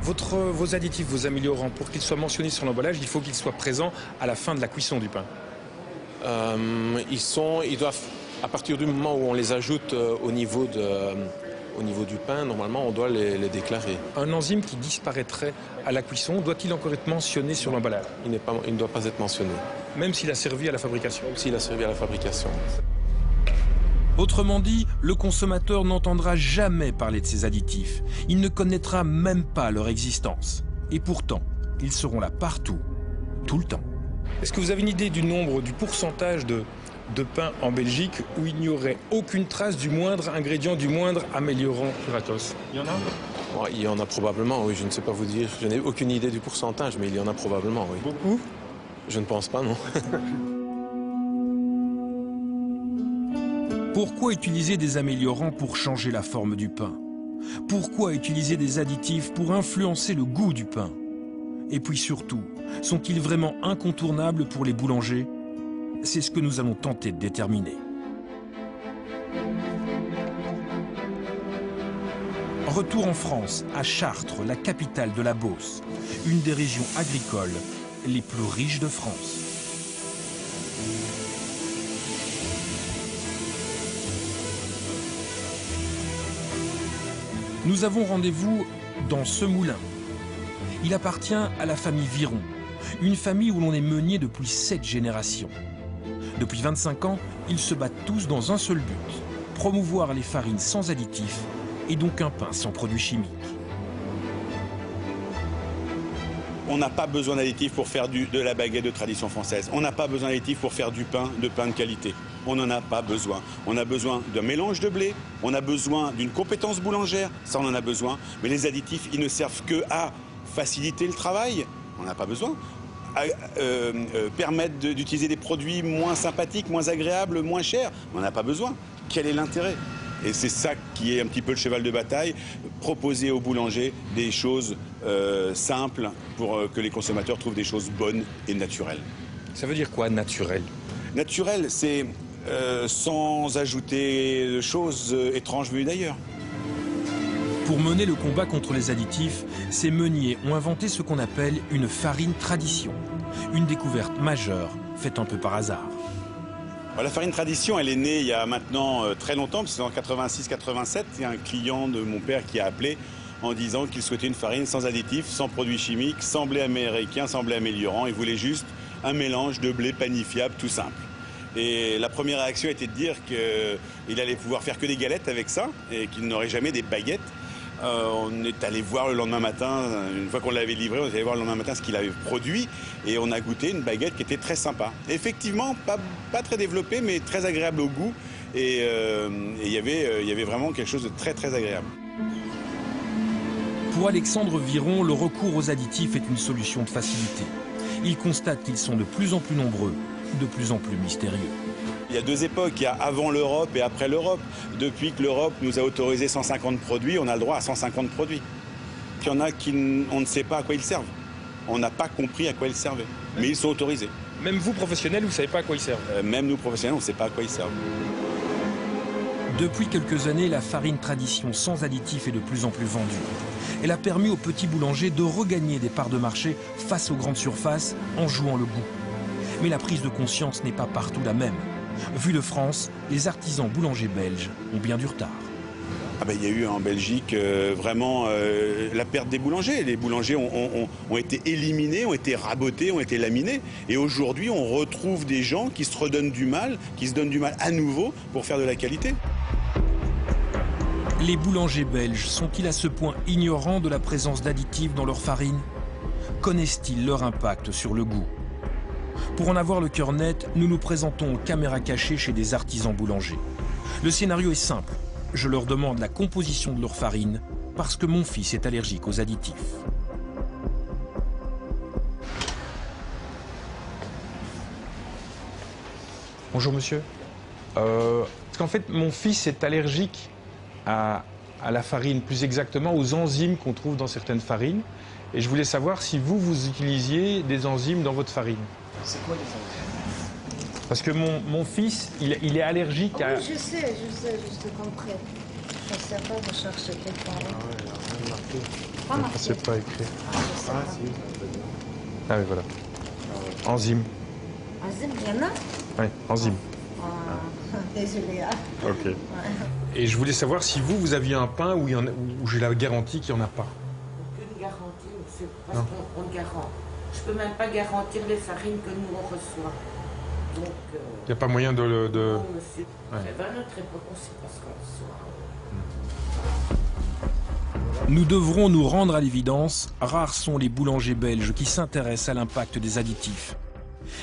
Vos additifs, vos améliorants, pour qu'ils soient mentionnés sur l'emballage, il faut qu'ils soient présents à la fin de la cuisson du pain. Ils doivent, à partir du moment où on les ajoute au niveau du pain, normalement, on doit les déclarer. Un enzyme qui disparaîtrait à la cuisson, doit-il encore être mentionné sur l'emballage? Il ne doit pas être mentionné. Même s'il a servi à la fabrication? Même s'il a servi à la fabrication. Autrement dit, le consommateur n'entendra jamais parler de ces additifs. Il ne connaîtra même pas leur existence. Et pourtant, ils seront là partout, tout le temps. Est-ce que vous avez une idée du nombre, du pourcentage de pain en Belgique où il n'y aurait aucune trace du moindre ingrédient, du moindre améliorant Puratos? Il y en a? Bon, il y en a probablement, oui, je ne sais pas vous dire. Je n'ai aucune idée du pourcentage, mais il y en a probablement, oui. Beaucoup? Je ne pense pas, non. Pourquoi utiliser des améliorants pour changer la forme du pain? Pourquoi utiliser des additifs pour influencer le goût du pain? Et puis surtout, sont-ils vraiment incontournables pour les boulangers? C'est ce que nous allons tenter de déterminer. Retour en France, à Chartres, la capitale de la Beauce, une des régions agricoles les plus riches de France. Nous avons rendez-vous dans ce moulin. Il appartient à la famille Viron, une famille où l'on est meunier depuis 7 générations. Depuis 25 ans, ils se battent tous dans un seul but, promouvoir les farines sans additifs et donc un pain sans produits chimiques. On n'a pas besoin d'additifs pour faire de la baguette de tradition française. On n'a pas besoin d'additifs pour faire du pain de qualité. On n'en a pas besoin. On a besoin d'un mélange de blé, on a besoin d'une compétence boulangère, ça on en a besoin. Mais les additifs, ils ne servent que à faciliter le travail, on n'a pas besoin. À permettre d'utiliser des produits moins sympathiques, moins agréables, moins chers, on n'en a pas besoin. Quel est l'intérêt ? Et c'est ça qui est un petit peu le cheval de bataille, proposer aux boulangers des choses simples pour que les consommateurs trouvent des choses bonnes et naturelles. Ça veut dire quoi, naturel? Naturel, c'est sans ajouter de choses étranges venues d'ailleurs. Pour mener le combat contre les additifs, ces meuniers ont inventé ce qu'on appelle une farine tradition. Une découverte majeure, faite un peu par hasard. La farine tradition, elle est née il y a maintenant très longtemps, parce que c'est en 86-87, il y a un client de mon père qui a appelé en disant qu'il souhaitait une farine sans additifs, sans produits chimiques, sans blé américain, sans blé améliorant. Il voulait juste un mélange de blé panifiable tout simple. Et la première réaction était de dire qu'il allait pouvoir faire que des galettes avec ça et qu'il n'aurait jamais des baguettes. On est allé voir le lendemain matin, une fois qu'on l'avait livré, on est allé voir le lendemain matin ce qu'il avait produit et on a goûté une baguette qui était très sympa. Effectivement, pas très développée, mais très agréable au goût et il y avait vraiment quelque chose de très très agréable. Pour Alexandre Viron, le recours aux additifs est une solution de facilité. Il constate qu'ils sont de plus en plus nombreux, de plus en plus mystérieux. Il y a deux époques, il y a avant l'Europe et après l'Europe. Depuis que l'Europe nous a autorisé 150 produits, on a le droit à 150 produits. Il y en a on ne sait pas à quoi ils servent. On n'a pas compris à quoi ils servaient, mais ils sont autorisés. Même vous, professionnels, vous ne savez pas à quoi ils servent? Même nous, professionnels, on ne sait pas à quoi ils servent. Depuis quelques années, la farine tradition sans additifs est de plus en plus vendue. Elle a permis aux petits boulangers de regagner des parts de marché face aux grandes surfaces en jouant le goût. Mais la prise de conscience n'est pas partout la même. Vu de France, les artisans boulangers belges ont bien du retard. Il y a eu en Belgique vraiment la perte des boulangers. Les boulangers ont été éliminés, ont été rabotés, ont été laminés. Et aujourd'hui, on retrouve des gens qui se redonnent du mal, qui se donnent du mal à nouveau pour faire de la qualité. Les boulangers belges sont-ils à ce point ignorants de la présence d'additifs dans leur farine? Connaissent-ils leur impact sur le goût? Pour en avoir le cœur net, nous nous présentons aux caméras cachées chez des artisans boulangers. Le scénario est simple. Je leur demande la composition de leur farine parce que mon fils est allergique aux additifs. Bonjour monsieur. Parce qu'en fait, mon fils est allergique à la farine, plus exactement aux enzymes qu'on trouve dans certaines farines. Et je voulais savoir si vous utilisiez des enzymes dans votre farine. C'est quoi les enzymes? Parce que mon fils, il est allergique à... Oui, je sais, je te comprends. Je ne sais pas, je cherche quelqu'un. Ah oui, c'est pas écrit. Ah oui, voilà. Enzymes. Enzymes, il y en a? Oui, enzymes. Désolée. Ok. Ouais. Et je voulais savoir si vous aviez un pain où j'ai la garantie qu'il n'y en a pas. Aucune garantie, parce qu'on garant. Je ne peux même pas garantir les farines que nous on reçoit. Donc. Il n'y a pas moyen de. Non, monsieur. Ouais. À notre époque, on ne sait pas ce qu'on reçoit. Nous devrons nous rendre à l'évidence, rares sont les boulangers belges qui s'intéressent à l'impact des additifs.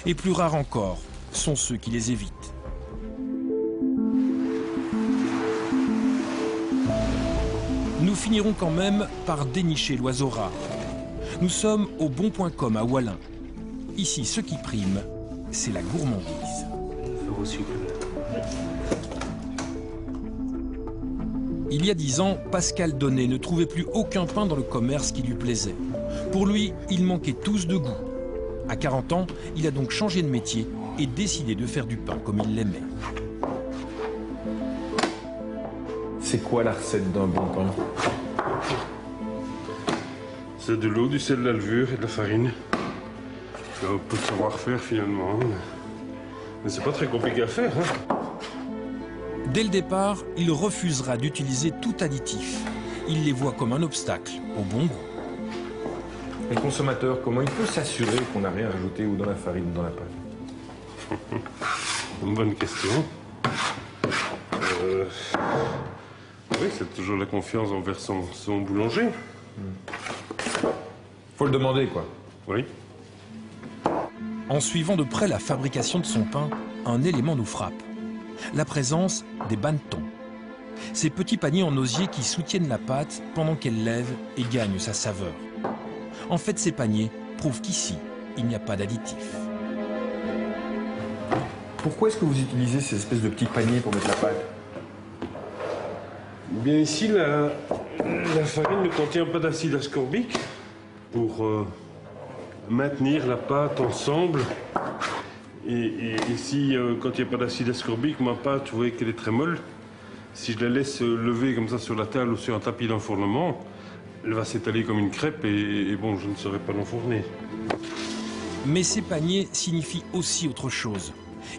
Et plus rares encore sont ceux qui les évitent. Nous finirons quand même par dénicher l'oiseau rare. Nous sommes au bon.com à Wallin. Ici, ce qui prime, c'est la gourmandise. Il y a 10 ans, Pascal Donnet ne trouvait plus aucun pain dans le commerce qui lui plaisait. Pour lui, ils manquaient tous de goût. À 40 ans, il a donc changé de métier et décidé de faire du pain comme il l'aimait. C'est quoi la recette d'un bon pain? C'est de l'eau, du sel, de la levure et de la farine. C'est un peu de savoir-faire finalement. Mais c'est pas très compliqué à faire. Hein. Dès le départ, il refusera d'utiliser tout additif. Il les voit comme un obstacle au bon goût. Le consommateur, comment il peut s'assurer qu'on n'a rien ajouté ou dans la farine ou dans la pâte? Une bonne question. Oui, c'est toujours la confiance envers son boulanger. Faut le demander, quoi. Oui. En suivant de près la fabrication de son pain, un élément nous frappe. La présence des bannetons. Ces petits paniers en osier qui soutiennent la pâte pendant qu'elle lève et gagne sa saveur. En fait, ces paniers prouvent qu'ici, il n'y a pas d'additifs. Pourquoi est-ce que vous utilisez ces espèces de petits paniers pour mettre la pâte? Bien ici, la farine ne contient pas d'acide ascorbique pour maintenir la pâte ensemble. Et ici, quand il n'y a pas d'acide ascorbique, ma pâte, vous voyez qu'elle est très molle. Si je la laisse lever comme ça sur la table ou sur un tapis d'enfournement, elle va s'étaler comme une crêpe et bon, je ne saurais pas l'enfourner. Mais ces paniers signifient aussi autre chose.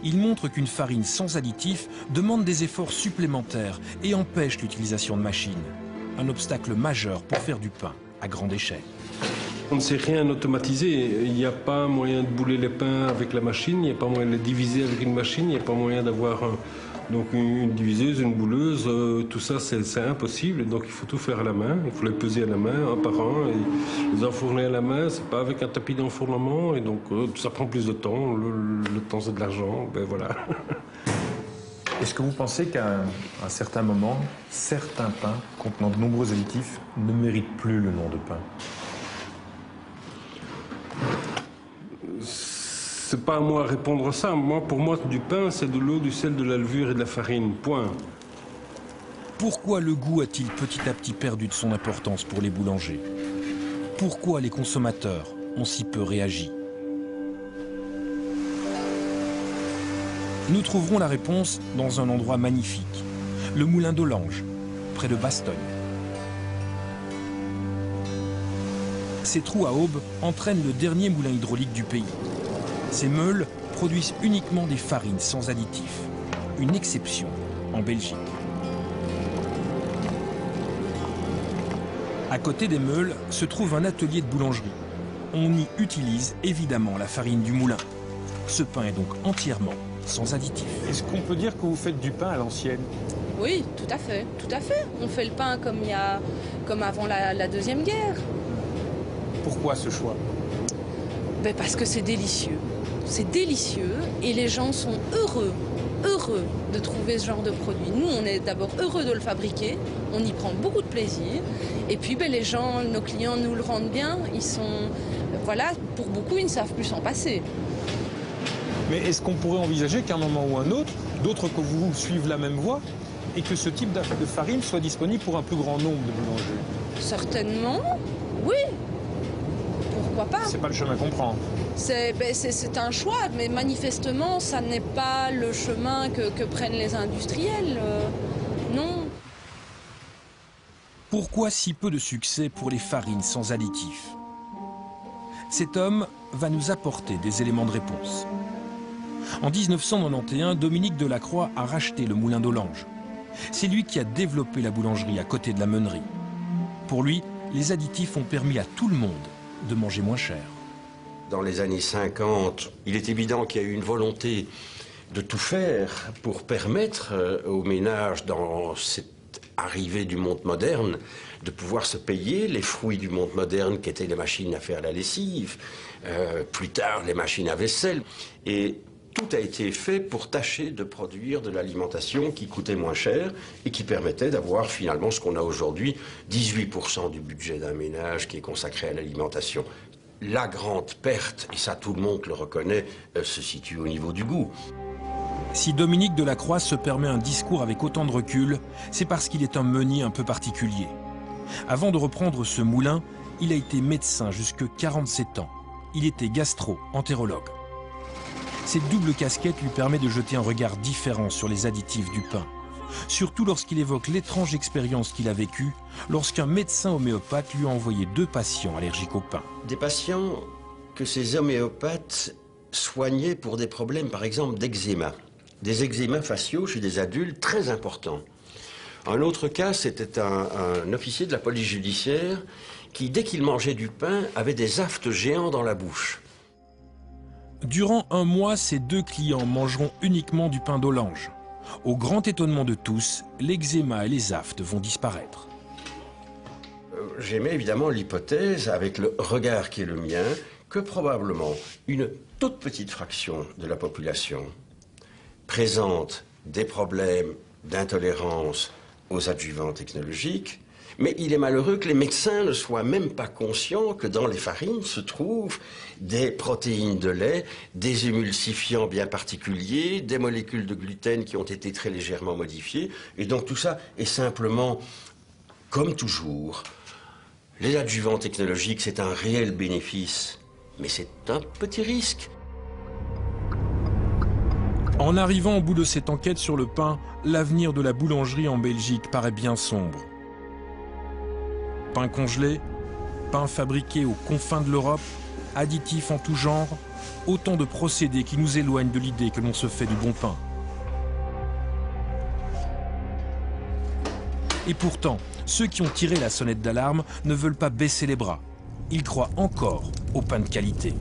Ils montrent qu'une farine sans additifs demande des efforts supplémentaires et empêche l'utilisation de machines. Un obstacle majeur pour faire du pain à grande échelle. On ne sait rien automatiser. Il n'y a pas moyen de bouler les pains avec la machine, il n'y a pas moyen de les diviser avec une machine, il n'y a pas moyen d'avoir donc une diviseuse, une bouleuse. Tout ça, c'est impossible. Donc il faut tout faire à la main. Il faut les peser à la main, un par un, et les enfourner à la main. C'est pas avec un tapis d'enfournement. Et donc ça prend plus de temps. Le temps, c'est de l'argent. Ben voilà. Est-ce que vous pensez qu'à un certain moment, certains pains contenant de nombreux additifs ne méritent plus le nom de pain? C'est pas à moi à répondre à ça. Pour moi, du pain, c'est de l'eau, du sel, de la levure et de la farine. Point. Pourquoi le goût a-t-il petit à petit perdu de son importance pour les boulangers? Pourquoi les consommateurs ont si peu réagi? Nous trouverons la réponse dans un endroit magnifique, le moulin d'Olange, près de Bastogne. Ces trous à aube entraînent le dernier moulin hydraulique du pays. Ces meules produisent uniquement des farines sans additifs, une exception en Belgique. À côté des meules se trouve un atelier de boulangerie. On y utilise évidemment la farine du moulin. Ce pain est donc entièrement sans additifs. Est-ce qu'on peut dire que vous faites du pain à l'ancienne? Oui, tout à fait, tout à fait. On fait le pain comme avant la Deuxième Guerre. Pourquoi ce choix? Ben parce que c'est délicieux. C'est délicieux et les gens sont heureux de trouver ce genre de produit. Nous, on est d'abord heureux de le fabriquer, on y prend beaucoup de plaisir. Et puis ben, les gens, nos clients nous le rendent bien. Ils sont, voilà, pour beaucoup, ils ne savent plus s'en passer. Mais est-ce qu'on pourrait envisager qu'à un moment ou un autre, d'autres que vous suivent la même voie et que ce type de farine soit disponible pour un plus grand nombre de boulangers? Certainement, oui. Pourquoi pas? C'est pas le chemin qu'on prend. C'est un choix, mais manifestement, ça n'est pas le chemin que prennent les industriels. Non. Pourquoi si peu de succès pour les farines sans additifs? Cet homme va nous apporter des éléments de réponse. En 1991, Dominique Delacroix a racheté le moulin d'Olange. C'est lui qui a développé la boulangerie à côté de la meunerie. Pour lui, les additifs ont permis à tout le monde de manger moins cher. Dans les années 50, il est évident qu'il y a eu une volonté de tout faire pour permettre aux ménages, dans cette arrivée du monde moderne, de pouvoir se payer les fruits du monde moderne qui étaient les machines à faire la lessive, plus tard les machines à vaisselle. Et tout a été fait pour tâcher de produire de l'alimentation qui coûtait moins cher et qui permettait d'avoir finalement ce qu'on a aujourd'hui, 18% du budget d'un ménage qui est consacré à l'alimentation. La grande perte, et ça tout le monde le reconnaît, se situe au niveau du goût. Si Dominique Delacroix se permet un discours avec autant de recul, c'est parce qu'il est un meunier un peu particulier. Avant de reprendre ce moulin, il a été médecin jusqu'à 47 ans. Il était gastro-entérologue. Cette double casquette lui permet de jeter un regard différent sur les additifs du pain. Surtout lorsqu'il évoque l'étrange expérience qu'il a vécue lorsqu'un médecin homéopathe lui a envoyé 2 patients allergiques au pain. Des patients que ces homéopathes soignaient pour des problèmes, par exemple, d'eczéma. Des eczémas faciaux chez des adultes très importants. Un autre cas, c'était un officier de la police judiciaire qui, dès qu'il mangeait du pain, avait des aftes géants dans la bouche. Durant un mois, ces 2 clients mangeront uniquement du pain d'Olange. Au grand étonnement de tous, l'eczéma et les aftes vont disparaître. J'émets évidemment l'hypothèse, avec le regard qui est le mien, que probablement une toute petite fraction de la population présente des problèmes d'intolérance aux adjuvants technologiques, mais il est malheureux que les médecins ne soient même pas conscients que dans les farines se trouvent des protéines de lait, des émulsifiants bien particuliers, des molécules de gluten qui ont été très légèrement modifiées. Et donc tout ça est simplement, comme toujours, les adjuvants technologiques, c'est un réel bénéfice, mais c'est un petit risque. En arrivant au bout de cette enquête sur le pain, l'avenir de la boulangerie en Belgique paraît bien sombre. Pain congelé, pain fabriqué aux confins de l'Europe, additifs en tout genre, autant de procédés qui nous éloignent de l'idée que l'on se fait du bon pain. Et pourtant, ceux qui ont tiré la sonnette d'alarme ne veulent pas baisser les bras. Ils croient encore au pain de qualité.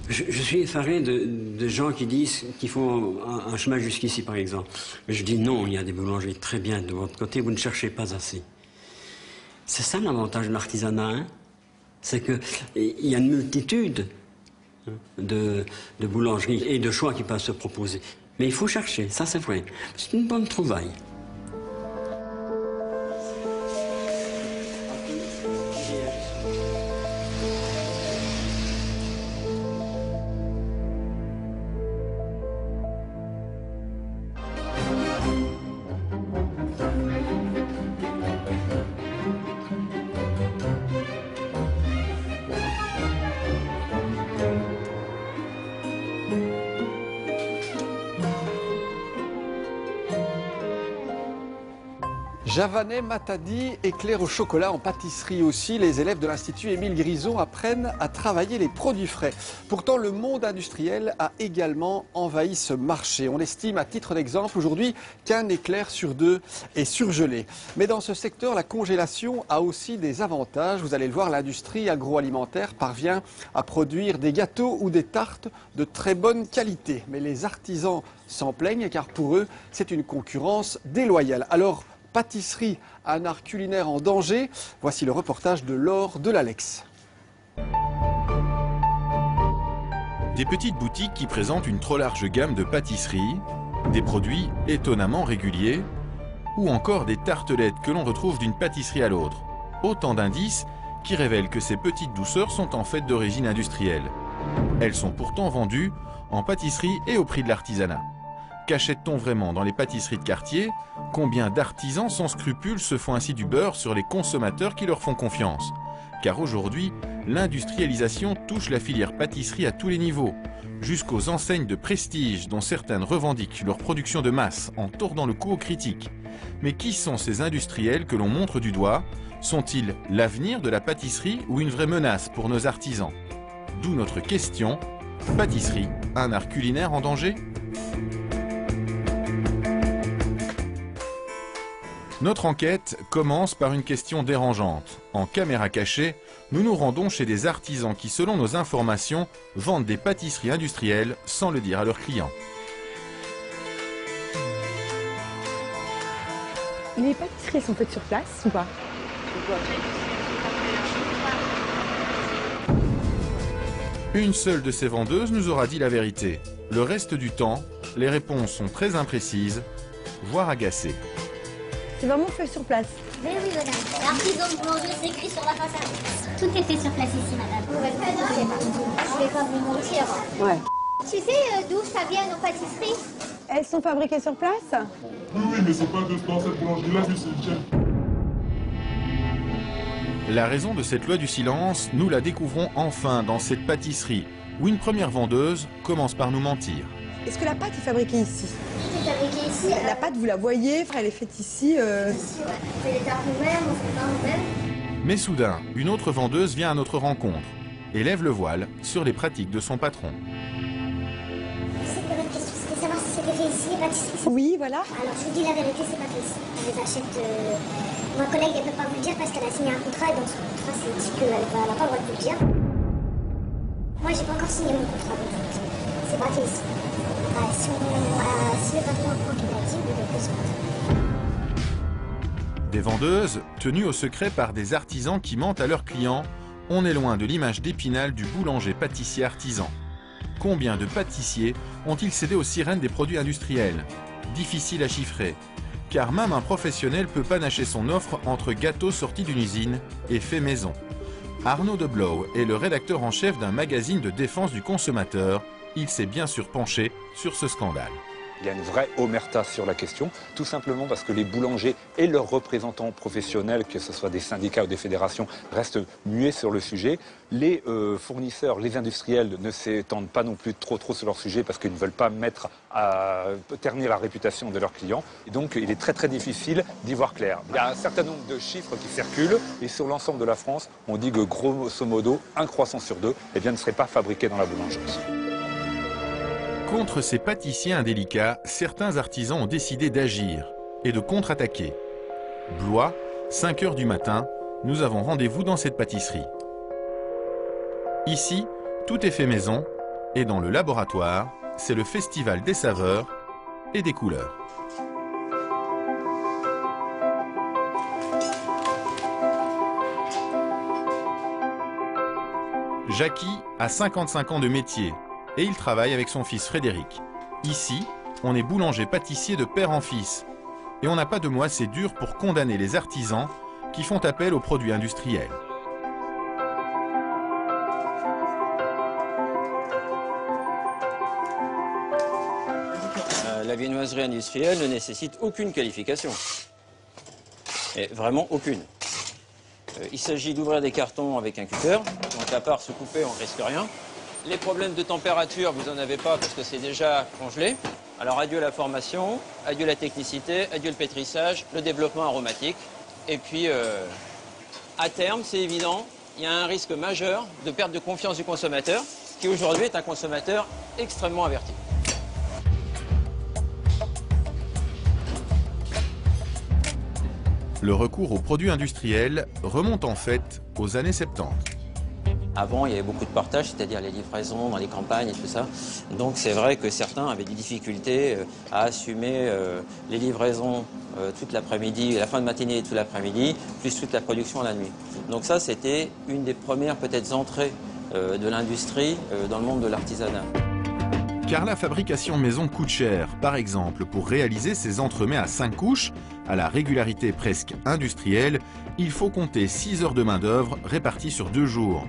Je suis effaré de gens qui disent qu'ils font un chemin jusqu'ici, par exemple. Mais je dis non, il y a des boulangeries très bien de votre côté, vous ne cherchez pas assez. C'est ça l'avantage de l'artisanat, hein? C'est qu'il y a une multitude de boulangeries et de choix qui peuvent se proposer. Mais il faut chercher, ça c'est vrai. C'est une bonne trouvaille. Javanais, Matadi, éclairs au chocolat, en pâtisserie aussi. Les élèves de l'Institut Émile Grison apprennent à travailler les produits frais. Pourtant, le monde industriel a également envahi ce marché. On estime, à titre d'exemple, aujourd'hui qu'un éclair sur 2 est surgelé. Mais dans ce secteur, la congélation a aussi des avantages. Vous allez le voir, l'industrie agroalimentaire parvient à produire des gâteaux ou des tartes de très bonne qualité. Mais les artisans s'en plaignent car pour eux, c'est une concurrence déloyale. Alors, pâtisserie, un art culinaire en danger. Voici le reportage de Laure de l'Alex. Des petites boutiques qui présentent une trop large gamme de pâtisseries, des produits étonnamment réguliers, ou encore des tartelettes que l'on retrouve d'une pâtisserie à l'autre. Autant d'indices qui révèlent que ces petites douceurs sont en fait d'origine industrielle. Elles sont pourtant vendues en pâtisserie et au prix de l'artisanat. Qu'achète-t-on vraiment dans les pâtisseries de quartier? Combien d'artisans sans scrupules se font ainsi du beurre sur les consommateurs qui leur font confiance? Car aujourd'hui, l'industrialisation touche la filière pâtisserie à tous les niveaux, jusqu'aux enseignes de prestige dont certaines revendiquent leur production de masse en tordant le cou aux critiques. Mais qui sont ces industriels que l'on montre du doigt? Sont-ils l'avenir de la pâtisserie ou une vraie menace pour nos artisans? D'où notre question, pâtisserie, un art culinaire en danger? Notre enquête commence par une question dérangeante. En caméra cachée, nous nous rendons chez des artisans qui, selon nos informations, vendent des pâtisseries industrielles sans le dire à leurs clients. Les pâtisseries sont faites sur place ou pas? Une seule de ces vendeuses nous aura dit la vérité. Le reste du temps, les réponses sont très imprécises, voire agacées. C'est vraiment fait sur place. Oui, oui, madame. L'artisan boulanger, c'est écrit sur la façade. Tout est fait sur place ici, madame. Je vais pas vous mentir. Ouais. Tu sais d'où ça vient nos pâtisseries? Elles sont fabriquées sur place? Oui, oui, mais c'est pas dans cette boulangerie-là, mais c'est le chef. La raison de cette loi du silence, nous la découvrons enfin dans cette pâtisserie, où une première vendeuse commence par nous mentir. Est-ce que la pâte est fabriquée ici? Tout est fabriqué ici. La pâte, vous la voyez, elle est faite ici. Ici, ouais. On fait les tartes nous-mêmes, on fait pas nous-mêmes. Mais soudain, une autre vendeuse vient à notre rencontre et lève le voile sur les pratiques de son patron. C'est votre question, c'était savoir si c'était fait ici, les pâtisseries. Oui, voilà. Alors, je vous dis la vérité, c'est pas fait ici. On les achète... Ma collègue, elle peut pas vous le dire parce qu'elle a signé un contrat et dans son contrat, c'est dit qu'elle n'a pas le droit de vous le dire. Moi, j'ai pas encore signé mon contrat, donc c'est pas fait ici. Si le patron apprend qu'il a dit, il peut se battre. Des vendeuses, tenues au secret par des artisans qui mentent à leurs clients, on est loin de l'image d'Épinal du boulanger-pâtissier artisan. Combien de pâtissiers ont-ils cédé aux sirènes des produits industriels? Difficile à chiffrer, car même un professionnel peut panacher son offre entre gâteaux sortis d'une usine et faits maison. Arnaud Deblow est le rédacteur en chef d'un magazine de défense du consommateur. Il s'est bien sûr penché sur ce scandale. Il y a une vraie omerta sur la question, tout simplement parce que les boulangers et leurs représentants professionnels, que ce soit des syndicats ou des fédérations, restent muets sur le sujet. Les fournisseurs, les industriels ne s'étendent pas non plus trop sur leur sujet parce qu'ils ne veulent pas ternir la réputation de leurs clients. Et donc il est très difficile d'y voir clair. Il y a un certain nombre de chiffres qui circulent et sur l'ensemble de la France, on dit que grosso modo, un croissant sur deux ne serait pas fabriqué dans la boulangerie. Contre ces pâtissiers indélicats, certains artisans ont décidé d'agir et de contre-attaquer. Blois, 5 h du matin, nous avons rendez-vous dans cette pâtisserie. Ici, tout est fait maison et dans le laboratoire, c'est le festival des saveurs et des couleurs. Jackie a 55 ans de métier et il travaille avec son fils Frédéric. Ici, on est boulanger-pâtissier de père en fils. Et on n'a pas de mots assez durs pour condamner les artisans qui font appel aux produits industriels. La viennoiserie industrielle ne nécessite aucune qualification. Et vraiment aucune. Il s'agit d'ouvrir des cartons avec un cutter, donc à part se couper, on ne risque rien. Les problèmes de température, vous n'en avez pas parce que c'est déjà congelé. Alors adieu la formation, adieu la technicité, adieu le pétrissage, le développement aromatique. Et puis, à terme, c'est évident, il y a un risque majeur de perte de confiance du consommateur, qui aujourd'hui est un consommateur extrêmement averti. Le recours aux produits industriels remonte en fait aux années 70. Avant, il y avait beaucoup de partage, c'est-à-dire les livraisons dans les campagnes et tout ça. Donc c'est vrai que certains avaient des difficultés à assumer les livraisons toute l'après-midi, la fin de matinée et toute l'après-midi, plus toute la production la nuit. Donc ça, c'était une des premières peut-être entrées de l'industrie dans le monde de l'artisanat. Car la fabrication maison coûte cher. Par exemple, pour réaliser ces entremets à 5 couches, à la régularité presque industrielle, il faut compter 6 heures de main-d'œuvre réparties sur 2 jours.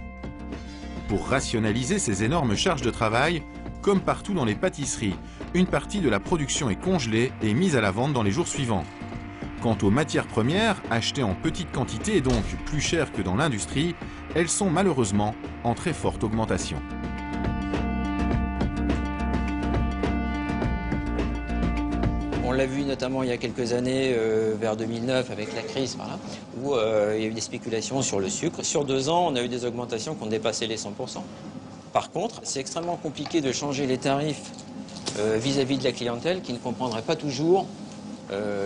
Pour rationaliser ces énormes charges de travail, comme partout dans les pâtisseries, une partie de la production est congelée et mise à la vente dans les jours suivants. Quant aux matières premières, achetées en petite quantité et donc plus chères que dans l'industrie, elles sont malheureusement en très forte augmentation. On l'a vu notamment il y a quelques années, vers 2009, avec la crise, voilà, où il y a eu des spéculations sur le sucre. Sur 2 ans, on a eu des augmentations qui ont dépassé les 100%. Par contre, c'est extrêmement compliqué de changer les tarifs vis-à-vis de la clientèle qui ne comprendrait pas toujours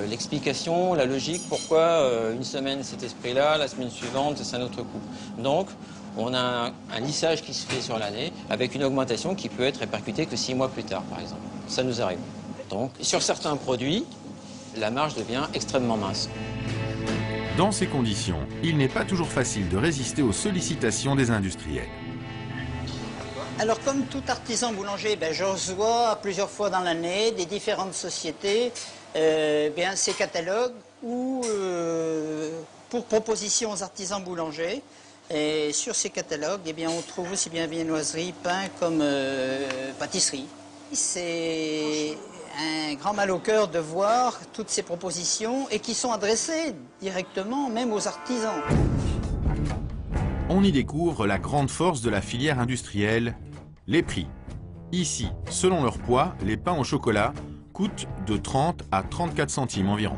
l'explication, la logique, pourquoi une semaine c'est ce prix-là, la semaine suivante c'est un autre coût. Donc, on a un lissage qui se fait sur l'année avec une augmentation qui peut être répercutée que 6 mois plus tard, par exemple. Ça nous arrive. Donc, sur certains produits, la marge devient extrêmement mince. Dans ces conditions, il n'est pas toujours facile de résister aux sollicitations des industriels. Alors, comme tout artisan boulanger, je reçois plusieurs fois dans l'année des différentes sociétés ces catalogues ou pour proposition aux artisans boulangers. Et sur ces catalogues, on trouve aussi bien viennoiserie, pain comme pâtisserie. C'est un grand mal au cœur de voir toutes ces propositions et qui sont adressées directement même aux artisans. On y découvre la grande force de la filière industrielle, les prix. Ici, selon leur poids, les pains au chocolat coûtent de 30 à 34 centimes environ.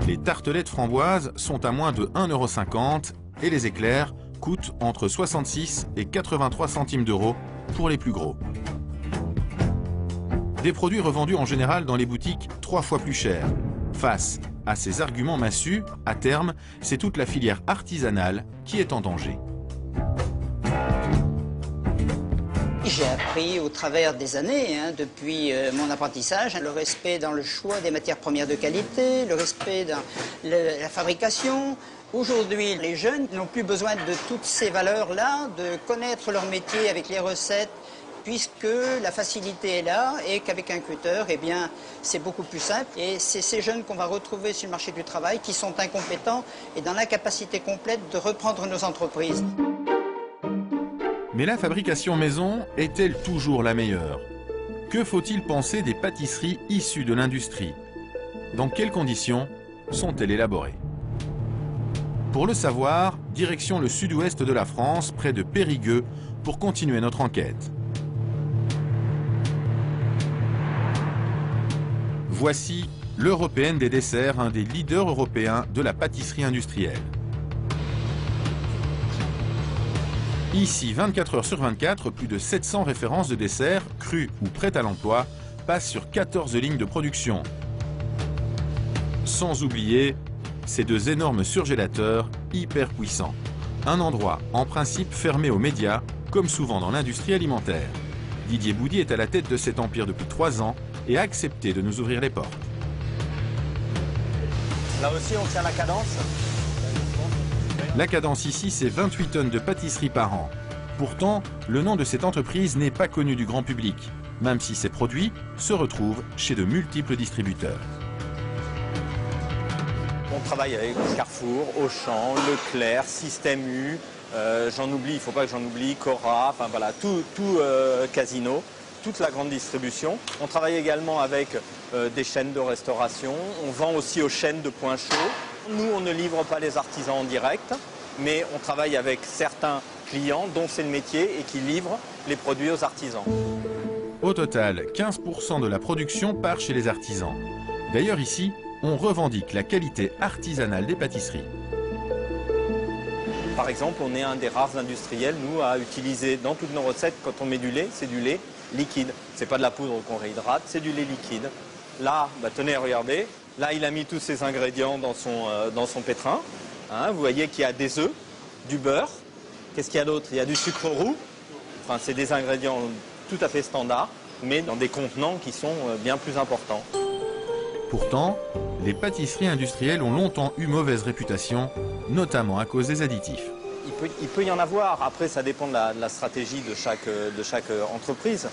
Les tartelettes framboises sont à moins de 1,50 € et les éclairs coûtent entre 66 et 83 centimes d'euros pour les plus gros. Des produits revendus en général dans les boutiques 3 fois plus chers. Face à ces arguments massus, à terme, c'est toute la filière artisanale qui est en danger. J'ai appris au travers des années, depuis mon apprentissage, le respect dans le choix des matières premières de qualité, le respect dans la fabrication. Aujourd'hui, les jeunes n'ont plus besoin de toutes ces valeurs-là, de connaître leur métier avec les recettes, puisque la facilité est là et qu'avec un cutter, c'est beaucoup plus simple. Et c'est ces jeunes qu'on va retrouver sur le marché du travail qui sont incompétents et dans l'incapacité complète de reprendre nos entreprises. Mais la fabrication maison est-elle toujours la meilleure? Que faut-il penser des pâtisseries issues de l'industrie? Dans quelles conditions sont-elles élaborées? Pour le savoir, direction le sud-ouest de la France, près de Périgueux, pour continuer notre enquête. Voici l'Européenne des desserts, un des leaders européens de la pâtisserie industrielle. Ici, 24 heures sur 24, plus de 700 références de desserts, crus ou prêts à l'emploi, passent sur 14 lignes de production. Sans oublier ces 2 énormes surgélateurs hyper puissants. Un endroit en principe fermé aux médias, comme souvent dans l'industrie alimentaire. Didier Boudy est à la tête de cet empire depuis 3 ans et a accepté de nous ouvrir les portes. Là aussi, on tient la cadence. La cadence ici, c'est 28 tonnes de pâtisserie par an. Pourtant, le nom de cette entreprise n'est pas connu du grand public, même si ses produits se retrouvent chez de multiples distributeurs. On travaille avec Carrefour, Auchan, Leclerc, Système U, j'en oublie, il ne faut pas que j'en oublie, Cora, enfin voilà, tout Casino, toute la grande distribution. On travaille également avec des chaînes de restauration, on vend aussi aux chaînes de points chauds. Nous, on ne livre pas les artisans en direct, mais on travaille avec certains clients dont c'est le métier et qui livrent les produits aux artisans. Au total, 15% de la production part chez les artisans. D'ailleurs ici, on revendique la qualité artisanale des pâtisseries. Par exemple, on est un des rares industriels, nous, à utiliser dans toutes nos recettes, quand on met du lait, c'est du lait liquide. C'est pas de la poudre qu'on réhydrate, c'est du lait liquide. Là, bah, tenez, regardez, là, il a mis tous ses ingrédients dans son pétrin. Hein, vous voyez qu'il y a des œufs, du beurre. Qu'est-ce qu'il y a d'autre? Il y a du sucre roux. Enfin, c'est des ingrédients tout à fait standards, mais dans des contenants qui sont bien plus importants. Pourtant, les pâtisseries industrielles ont longtemps eu mauvaise réputation, notamment à cause des additifs. Il peut y en avoir. Après, ça dépend de la stratégie de chaque entreprise.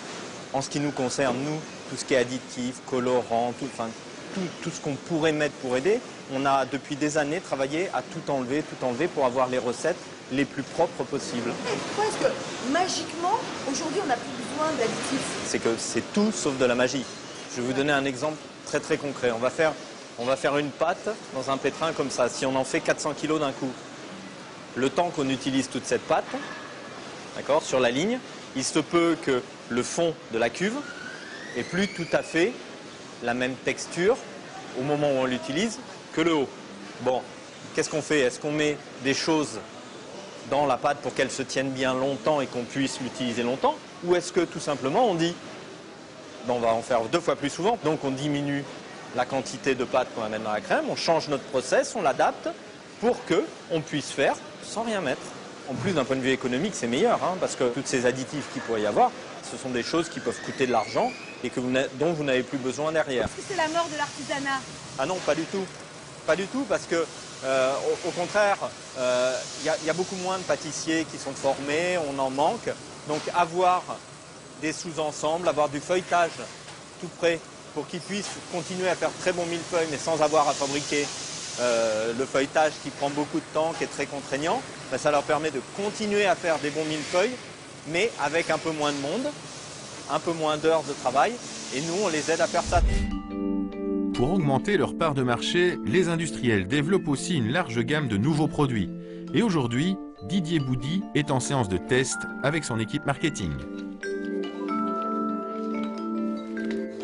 En ce qui nous concerne, nous, tout ce qui est additif, colorant, tout ce qu'on pourrait mettre pour aider, on a depuis des années travaillé à tout enlever pour avoir les recettes les plus propres possibles. Pourquoi est-ce que magiquement, aujourd'hui, on n'a plus besoin d'additifs? C'est que c'est tout sauf de la magie. Je vais vous donner un exemple très très concret. On va faire une pâte dans un pétrin comme ça, si on en fait 400 kg d'un coup. Le temps qu'on utilise toute cette pâte, d'accord, sur la ligne, il se peut que le fond de la cuve ait plus tout à fait la même texture au moment où on l'utilise que le haut. Bon, qu'est-ce qu'on fait? Est-ce qu'on met des choses dans la pâte pour qu'elle se tienne bien longtemps et qu'on puisse l'utiliser longtemps? Ou est-ce que tout simplement on dit, ben, on va en faire 2 fois plus souvent, donc on diminue la quantité de pâte qu'on va mettre dans la crème, on change notre process, on l'adapte pour qu'on puisse faire sans rien mettre. En plus, d'un point de vue économique, c'est meilleur, hein, parce que tous ces additifs qu'il pourrait y avoir, ce sont des choses qui peuvent coûter de l'argent et dont vous n'avez plus besoin derrière. Est-ce que c'est la mort de l'artisanat? Ah non, pas du tout. Pas du tout, parce que, au contraire, y a beaucoup moins de pâtissiers qui sont formés, on en manque. Donc avoir des sous-ensembles, avoir du feuilletage tout prêt pour qu'ils puissent continuer à faire très bon millefeuille, mais sans avoir à fabriquer le feuilletage qui prend beaucoup de temps, qui est très contraignant, ben ça leur permet de continuer à faire des bons millefeuilles, mais avec un peu moins de monde, un peu moins d'heures de travail, et nous, on les aide à faire ça. Pour augmenter leur part de marché, les industriels développent aussi une large gamme de nouveaux produits. Et aujourd'hui, Didier Boudy est en séance de test avec son équipe marketing.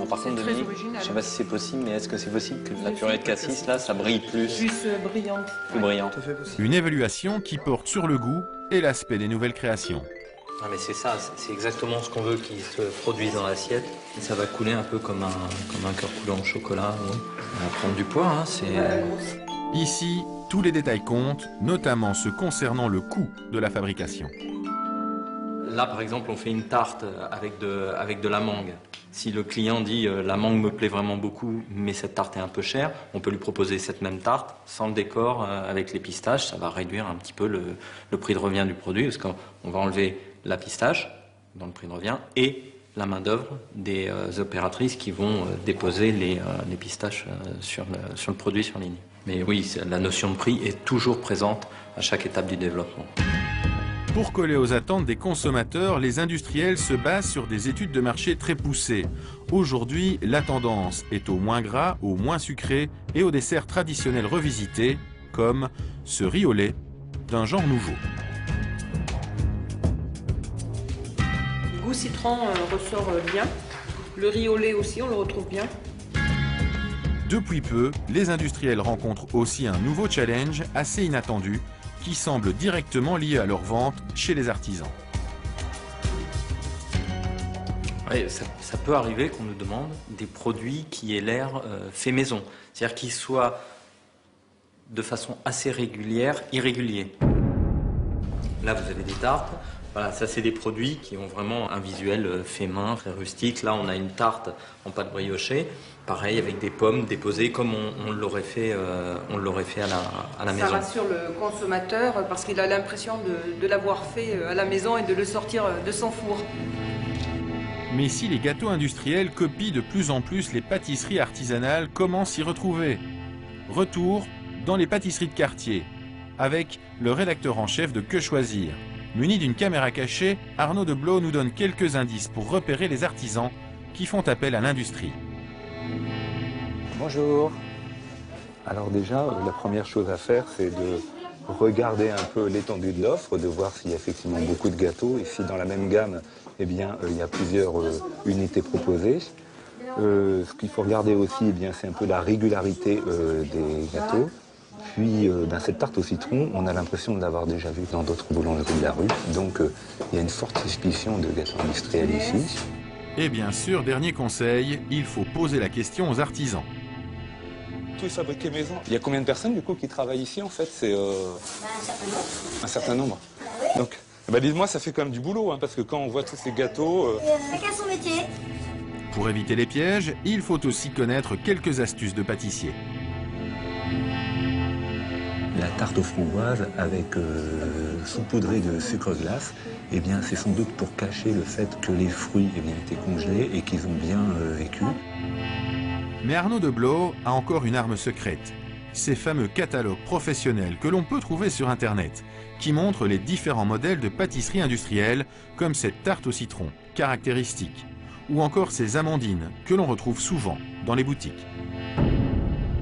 Par contre, Dominique, je ne sais pas si c'est possible, mais est-ce que c'est possible que la purée de cassis, là, ça brille plus? Plus brillante. Plus brillant. Une évaluation qui porte sur le goût et l'aspect des nouvelles créations. Ah mais c'est ça, c'est exactement ce qu'on veut qu'il se produise dans l'assiette. Ça va couler un peu comme un cœur coulant au chocolat. Ouais. On va prendre du poids, hein, Ici, tous les détails comptent, notamment ceux concernant le coût de la fabrication. Là, par exemple, on fait une tarte avec de la mangue. Si le client dit la mangue me plaît vraiment beaucoup, mais cette tarte est un peu chère, on peut lui proposer cette même tarte sans le décor avec les pistaches. Ça va réduire un petit peu le prix de revient du produit, parce qu'on va enlever la pistache dans le prix de revient et la main-d'œuvre des opératrices qui vont déposer les pistaches sur le produit sur ligne. Mais oui, la notion de prix est toujours présente à chaque étape du développement. Pour coller aux attentes des consommateurs, les industriels se basent sur des études de marché très poussées. Aujourd'hui, la tendance est au moins gras, au moins sucré et aux desserts traditionnels revisités, comme ce riz au lait d'un genre nouveau. Le goût citron ressort bien. Le riz au lait aussi, on le retrouve bien. Depuis peu, les industriels rencontrent aussi un nouveau challenge assez inattendu qui semble directement lié à leur vente chez les artisans. Oui, ça peut arriver qu'on nous demande des produits qui aient l'air fait maison, c'est-à-dire qu'ils soient de façon assez régulière, irréguliers. Là, vous avez des tartes, Voilà, ça c'est des produits qui ont vraiment un visuel fait main, très rustique. Là on a une tarte en pâte briochée, pareil avec des pommes déposées comme on l'aurait fait à la maison. Ça rassure le consommateur parce qu'il a l'impression de l'avoir fait à la maison et de le sortir de son four. Mais si les gâteaux industriels copient de plus en plus les pâtisseries artisanales, comment s'y retrouver? Retour dans les pâtisseries de quartier, avec le rédacteur en chef de Que Choisir. Muni d'une caméra cachée, Arnaud Deblos nous donne quelques indices pour repérer les artisans qui font appel à l'industrie. Bonjour. Alors déjà, la première chose à faire, c'est de regarder un peu l'étendue de l'offre, de voir s'il y a effectivement beaucoup de gâteaux et si dans la même gamme, eh bien, il y a plusieurs unités proposées. Ce qu'il faut regarder aussi, eh bien, c'est un peu la régularité des gâteaux. Puis, cette tarte au citron, on a l'impression de l'avoir déjà vue dans d'autres boulangeries de la rue. Donc, il y a une forte suspicion de gâteaux industriels ici. Et bien sûr, dernier conseil, il faut poser la question aux artisans. Tout est fabriqué maison. Il y a combien de personnes, du coup, qui travaillent ici, en fait? C'est un certain nombre. Donc, dites-moi, ça fait quand même du boulot, hein, parce que quand on voit tous ces gâteaux... Chacun son métier. Pour éviter les pièges, il faut aussi connaître quelques astuces de pâtissier. La tarte aux framboises avec saupoudrée de sucre glace, eh bien, c'est sans doute pour cacher le fait que les fruits étaient congelés et qu'ils ont bien vécu. Mais Arnaud Deblos a encore une arme secrète. Ces fameux catalogues professionnels que l'on peut trouver sur Internet, qui montrent les différents modèles de pâtisserie industrielle, comme cette tarte au citron, caractéristique, ou encore ces amandines, que l'on retrouve souvent dans les boutiques.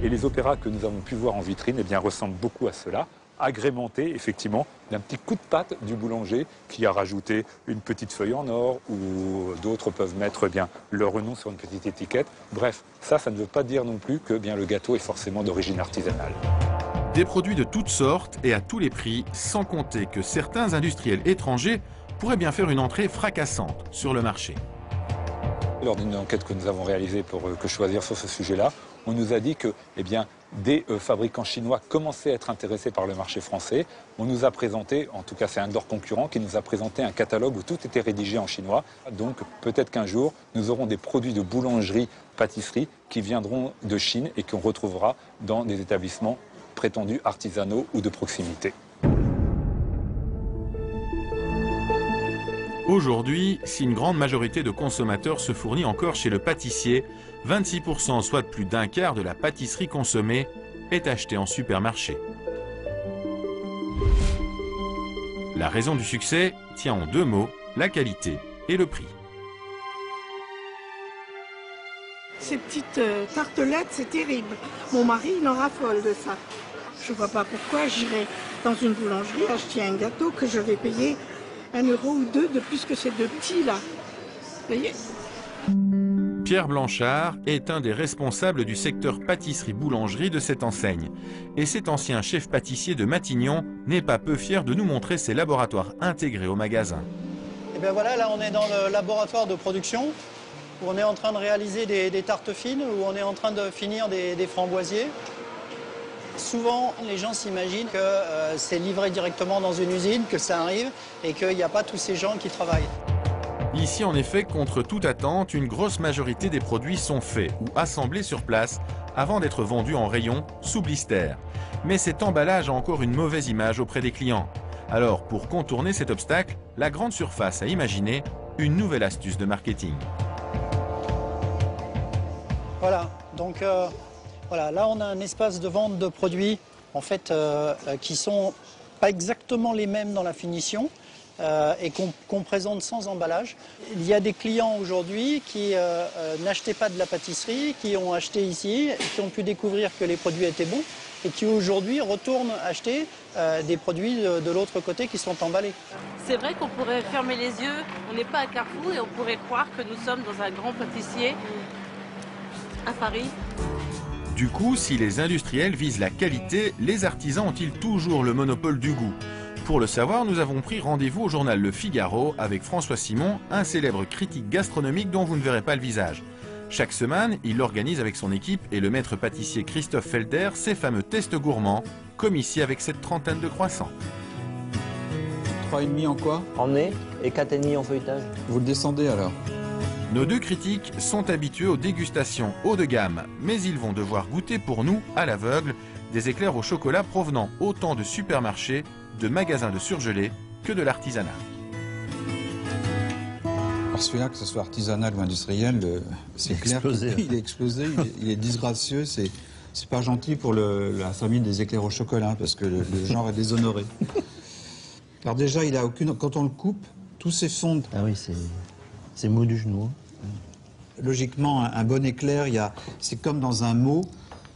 Et les opéras que nous avons pu voir en vitrine, eh bien, ressemblent beaucoup à cela, agrémentés effectivement d'un petit coup de patte du boulanger qui a rajouté une petite feuille en or, ou d'autres peuvent mettre leur nom sur une petite étiquette. Bref, ça ne veut pas dire non plus que le gâteau est forcément d'origine artisanale. Des produits de toutes sortes et à tous les prix, sans compter que certains industriels étrangers pourraient bien faire une entrée fracassante sur le marché. Lors d'une enquête que nous avons réalisée pour Que Choisir sur ce sujet-là, on nous a dit que des fabricants chinois commençaient à être intéressés par le marché français. On nous a présenté, en tout cas c'est un de leurs concurrents, qui nous a présenté un catalogue où tout était rédigé en chinois. Donc peut-être qu'un jour, nous aurons des produits de boulangerie, pâtisserie qui viendront de Chine et qu'on retrouvera dans des établissements prétendus artisanaux ou de proximité. Aujourd'hui, si une grande majorité de consommateurs se fournit encore chez le pâtissier, 26%, soit plus d'un quart de la pâtisserie consommée, est achetée en supermarché. La raison du succès tient en deux mots, la qualité et le prix. Ces petites tartelettes, c'est terrible. Mon mari, il en raffole de ça. Je ne vois pas pourquoi j'irais dans une boulangerie acheter un gâteau que je vais payer 1 euro ou 2 de plus que ces deux petits-là. Vous voyez ? Pierre Blanchard est un des responsables du secteur pâtisserie-boulangerie de cette enseigne. Et cet ancien chef pâtissier de Matignon n'est pas peu fier de nous montrer ses laboratoires intégrés au magasin. Et bien voilà, là on est dans le laboratoire de production, où on est en train de réaliser des tartes fines, où on est en train de finir des framboisiers. Souvent, les gens s'imaginent que c'est livré directement dans une usine, que ça arrive, et qu'il n'y a pas tous ces gens qui travaillent. Ici, en effet, contre toute attente, une grosse majorité des produits sont faits ou assemblés sur place avant d'être vendus en rayon sous blister. Mais cet emballage a encore une mauvaise image auprès des clients. Alors, pour contourner cet obstacle, la grande surface a imaginé une nouvelle astuce de marketing. Voilà, donc voilà, là on a un espace de vente de produits en fait qui sont pas exactement les mêmes dans la finition. Et qu'on présente sans emballage. Il y a des clients aujourd'hui qui n'achetaient pas de la pâtisserie, qui ont acheté ici, et qui ont pu découvrir que les produits étaient bons, et qui aujourd'hui retournent acheter des produits de l'autre côté qui sont emballés. C'est vrai qu'on pourrait fermer les yeux, on n'est pas à Carrefour et on pourrait croire que nous sommes dans un grand pâtissier à Paris. Du coup, si les industriels visent la qualité, les artisans ont-ils toujours le monopole du goût ? Pour le savoir, nous avons pris rendez-vous au journal Le Figaro avec François Simon, un célèbre critique gastronomique dont vous ne verrez pas le visage. Chaque semaine, il organise avec son équipe et le maître pâtissier Christophe Felder ces fameux tests gourmands, comme ici avec cette trentaine de croissants. 3,5 en quoi? En nez et 4,5 en feuilletage. Vous le descendez alors? Nos deux critiques sont habitués aux dégustations haut de gamme, mais ils vont devoir goûter pour nous, à l'aveugle, des éclairs au chocolat provenant autant de supermarchés, de magasins de surgelés que de l'artisanat. Alors celui-là, que ce soit artisanal ou industriel, c'est clair qu'il est explosé, il est disgracieux, c'est pas gentil pour la famille des éclairs au chocolat, parce que le genre est déshonoré. Alors déjà, il a aucune... Quand on le coupe, tout s'effondre. Ah oui, c'est mou du genou. Logiquement, un bon éclair, c'est comme dans un mot,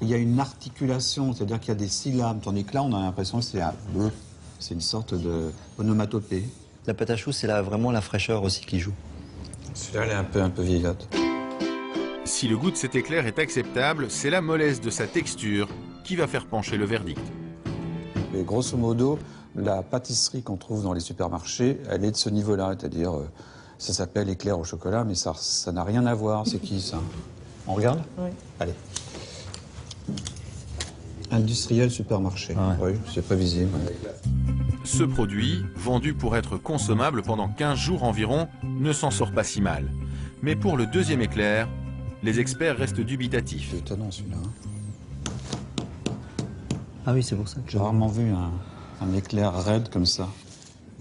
il y a une articulation, c'est-à-dire qu'il y a des syllabes, tandis que là, on a l'impression que c'est une sorte de onomatopée. La pâte à choux, c'est vraiment la fraîcheur aussi qui joue. Celui-là, elle est un peu vieillotte. Si le goût de cet éclair est acceptable, c'est la mollesse de sa texture qui va faire pencher le verdict. Et grosso modo, la pâtisserie qu'on trouve dans les supermarchés, elle est de ce niveau-là, c'est-à-dire, ça s'appelle éclair au chocolat, mais ça n'a rien à voir. C'est qui, ça? On regarde? Oui. Allez. Industriel supermarché. Ah ouais. Oui, c'est pas visible. Ce produit, vendu pour être consommable pendant 15 jours environ, ne s'en sort pas si mal. Mais pour le deuxième éclair, les experts restent dubitatifs. C'est étonnant celui-là. Ah oui, c'est pour ça que j'ai rarement vu un éclair raide comme ça.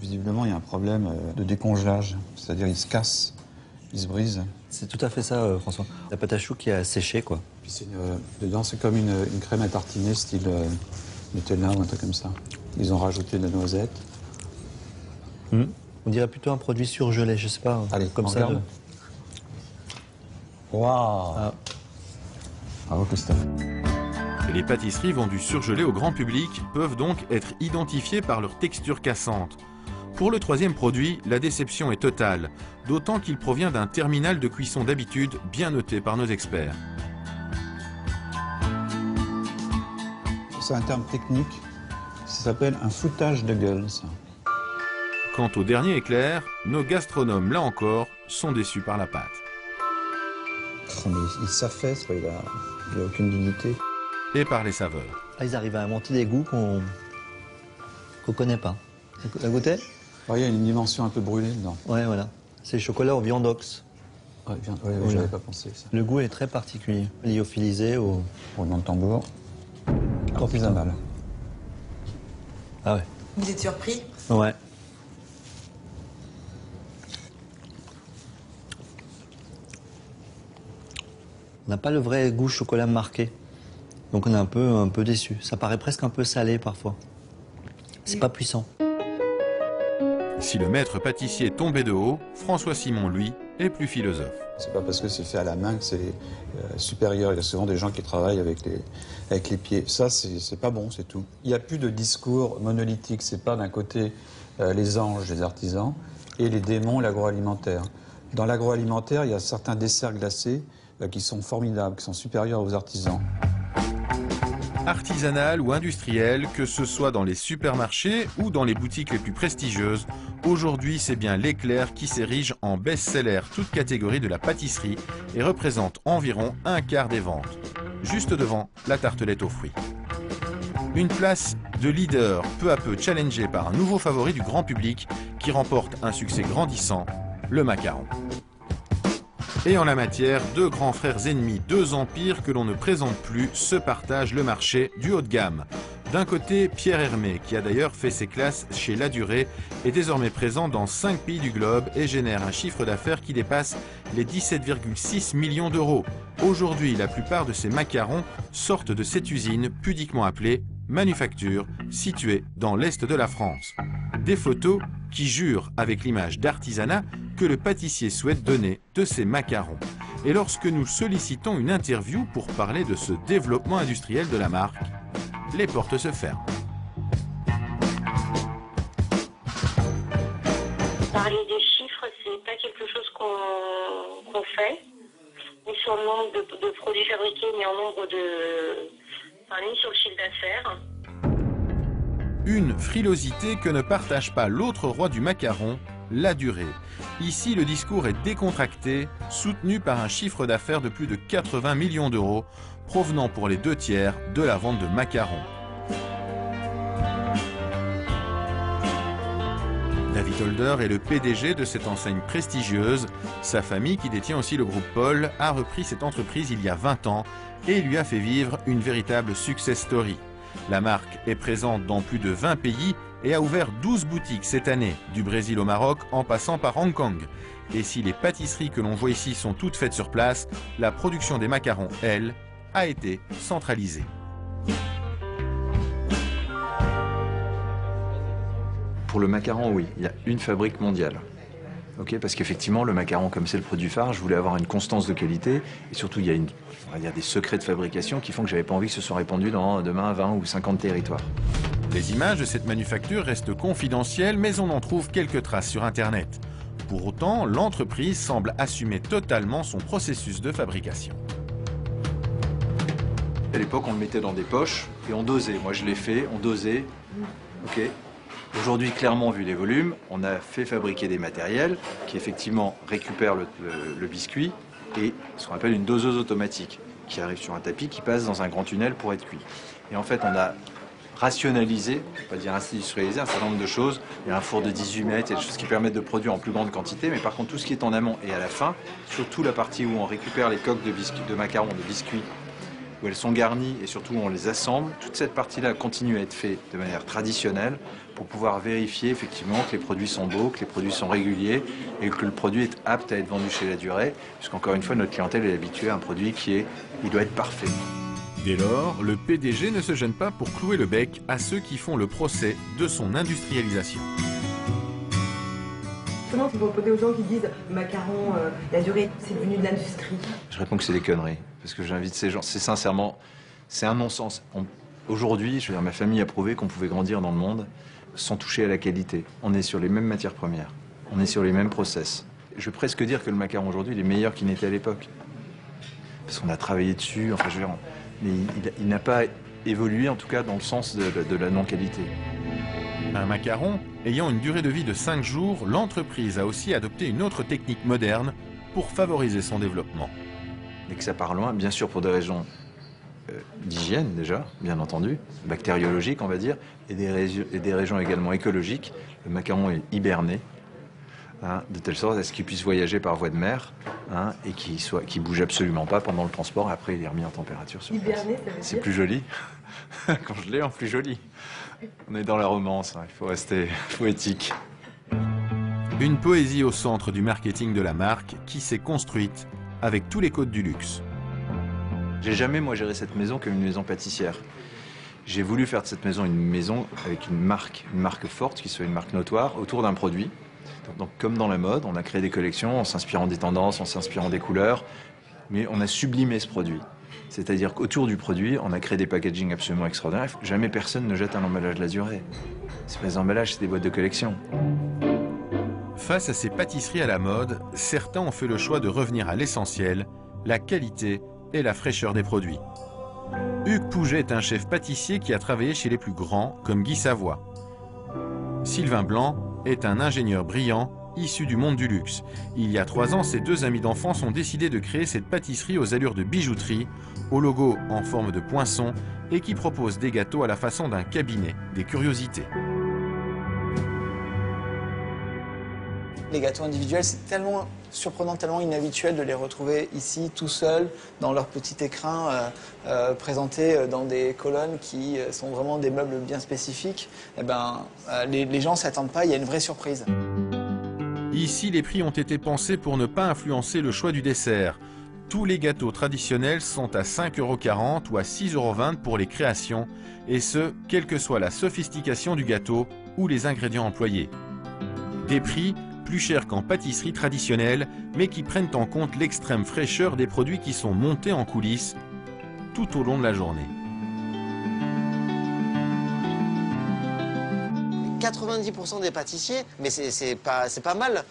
Visiblement, il y a un problème de décongelage, c'est-à-dire il se casse, il se brise. C'est tout à fait ça, François. La pâte à choux qui a séché, quoi. Puis dedans, c'est comme une crème à tartiner, style Nutella ou un truc comme ça. Ils ont rajouté de la noisette. On dirait plutôt un produit surgelé, je sais pas. Allez, comme ça. Waouh! Bravo, Christophe. Les pâtisseries vendues surgelées au grand public peuvent donc être identifiées par leur texture cassante. Pour le troisième produit, la déception est totale, d'autant qu'il provient d'un terminal de cuisson d'habitude bien noté par nos experts. C'est un terme technique, ça s'appelle un foutage de gueule, ça. Quant au dernier éclair, nos gastronomes, là encore, sont déçus par la pâte. Oh, mais il s'affaisse, il n'a aucune dignité. Et par les saveurs. Ah, ils arrivent à inventer des goûts qu'on connaît pas. Vous la goûtez? Il y a une dimension un peu brûlée dedans. Ouais, voilà. C'est chocolat au viandox. Ouais, j'avais pas pensé ça. Le goût est très particulier, lyophilisé au... Roulement de tambour. Artisanal. Ah ouais. Vous êtes surpris? Ouais. On n'a pas le vrai goût chocolat marqué. Donc on est un peu déçu. Ça paraît presque un peu salé parfois. C'est pas puissant. Si le maître pâtissier est tombé de haut, François Simon, lui, est plus philosophe. C'est pas parce que c'est fait à la main que c'est supérieur. Il y a souvent des gens qui travaillent avec les pieds. Ça, c'est pas bon, c'est tout. Il n'y a plus de discours monolithique. C'est pas d'un côté les anges, les artisans, et les démons, l'agroalimentaire. Dans l'agroalimentaire, il y a certains desserts glacés qui sont formidables, qui sont supérieurs aux artisans. Artisanal ou industriel, que ce soit dans les supermarchés ou dans les boutiques les plus prestigieuses, aujourd'hui c'est bien l'éclair qui s'érige en best-seller toute catégorie de la pâtisserie et représente environ un quart des ventes, juste devant la tartelette aux fruits. Une place de leader peu à peu challengée par un nouveau favori du grand public qui remporte un succès grandissant, le macaron. Et en la matière, deux grands frères ennemis, deux empires que l'on ne présente plus, se partagent le marché du haut de gamme. D'un côté, Pierre Hermé, qui a d'ailleurs fait ses classes chez Ladurée, est désormais présent dans 5 pays du globe et génère un chiffre d'affaires qui dépasse les 17,6 millions d'euros. Aujourd'hui, la plupart de ces macarons sortent de cette usine pudiquement appelée Manufacture, située dans l'est de la France. Des photos qui jurent, avec l'image d'artisanat, que le pâtissier souhaite donner de ses macarons. Et lorsque nous sollicitons une interview pour parler de ce développement industriel de la marque, les portes se ferment. Parler des chiffres, c'est pas quelque chose qu'on fait, ni sur le nombre de produits fabriqués, ni en nombre ni sur le chiffre d'affaires. Une frilosité que ne partage pas l'autre roi du macaron, Ladurée. Ici, le discours est décontracté, soutenu par un chiffre d'affaires de plus de 80 millions d'euros, provenant pour les 2/3 de la vente de macarons. David Holder est le PDG de cette enseigne prestigieuse. Sa famille, qui détient aussi le groupe Paul, a repris cette entreprise il y a 20 ans et lui a fait vivre une véritable success story. La marque est présente dans plus de 20 pays et a ouvert 12 boutiques cette année, du Brésil au Maroc en passant par Hong Kong. Et si les pâtisseries que l'on voit ici sont toutes faites sur place, la production des macarons, elle, a été centralisée. Pour le macaron, oui, il y a une fabrique mondiale. Okay, parce qu'effectivement, le macaron, comme c'est le produit phare, je voulais avoir une constance de qualité. Et surtout, il y a des secrets de fabrication qui font que je n'avais pas envie que ce soit répandu dans demain 20 ou 50 territoires. Les images de cette manufacture restent confidentielles, mais on en trouve quelques traces sur Internet. Pour autant, l'entreprise semble assumer totalement son processus de fabrication. À l'époque, on le mettait dans des poches et on dosait. Moi, je l'ai fait, on dosait. Okay. Aujourd'hui, clairement, vu les volumes, on a fait fabriquer des matériels qui effectivement récupèrent le biscuit et ce qu'on appelle une doseuse automatique qui arrive sur un tapis, qui passe dans un grand tunnel pour être cuit. Et en fait, on a rationalisé, on va pas dire industrialisé, un certain nombre de choses. Il y a un four de 18 mètres, il y a des choses qui permettent de produire en plus grande quantité, mais par contre, tout ce qui est en amont et à la fin, surtout la partie où on récupère les coques de macarons, de biscuits, où elles sont garnies et surtout où on les assemble, toute cette partie-là continue à être faite de manière traditionnelle pour pouvoir vérifier effectivement que les produits sont beaux, que les produits sont réguliers et que le produit est apte à être vendu chez la durée, puisqu'encore une fois, notre clientèle est habituée à un produit il doit être parfait. Dès lors, le PDG ne se gêne pas pour clouer le bec à ceux qui font le procès de son industrialisation. Comment vous répondez aux gens qui disent le macaron, la durée, c'est devenu de l'industrie? Je réponds que c'est des conneries, parce que j'invite ces gens, c'est sincèrement, c'est un non-sens. Aujourd'hui, je veux dire, ma famille a prouvé qu'on pouvait grandir dans le monde sans toucher à la qualité. On est sur les mêmes matières premières, on est sur les mêmes process. Je veux presque dire que le macaron aujourd'hui, il est meilleur qu'il n'était à l'époque. Parce qu'on a travaillé dessus, enfin je veux dire, mais il n'a pas évolué en tout cas dans le sens de la non-qualité. Un macaron ayant une durée de vie de 5 jours, l'entreprise a aussi adopté une autre technique moderne pour favoriser son développement. Et que ça part loin, bien sûr pour des raisons d'hygiène déjà, bien entendu, bactériologiques on va dire, et des régions également écologiques. Le macaron est hiberné, de telle sorte à ce qu'il puisse voyager par voie de mer et qu'il bouge absolument pas pendant le transport. Après, il est remis en température sur place. Hiberné, ça veut dire ? C'est plus joli. Quand je l'ai, en plus joli. On est dans la romance, il faut rester poétique. Une poésie au centre du marketing de la marque qui s'est construite avec tous les codes du luxe. J'ai jamais, moi, géré cette maison comme une maison pâtissière. J'ai voulu faire de cette maison une maison avec une marque forte, qui soit une marque notoire, autour d'un produit. Donc, comme dans la mode, on a créé des collections en s'inspirant des tendances, en s'inspirant des couleurs, mais on a sublimé ce produit. C'est-à-dire qu'autour du produit, on a créé des packaging absolument extraordinaires. Jamais personne ne jette un emballage lasuré. C'est pas des emballages, c'est des boîtes de collection. Face à ces pâtisseries à la mode, certains ont fait le choix de revenir à l'essentiel, la qualité et la fraîcheur des produits. Hugues Pouget est un chef pâtissier qui a travaillé chez les plus grands, comme Guy Savoy. Sylvain Blanc est un ingénieur brillant, issu du monde du luxe. Il y a 3 ans, ses 2 amis d'enfance ont décidé de créer cette pâtisserie aux allures de bijouterie, au logo en forme de poinçon et qui propose des gâteaux à la façon d'un cabinet, des curiosités. Les gâteaux individuels, c'est tellement surprenant, tellement inhabituel de les retrouver ici, tout seuls, dans leur petit écrin, présentés dans des colonnes qui sont vraiment des meubles bien spécifiques. Eh ben, les gens ne s'attendent pas, il y a une vraie surprise. Ici, les prix ont été pensés pour ne pas influencer le choix du dessert. Tous les gâteaux traditionnels sont à 5,40 € ou à 6,20 € pour les créations, et ce, quelle que soit la sophistication du gâteau ou les ingrédients employés. Des prix plus chers qu'en pâtisserie traditionnelle, mais qui prennent en compte l'extrême fraîcheur des produits qui sont montés en coulisses tout au long de la journée. 90% des pâtissiers, mais c'est pas mal,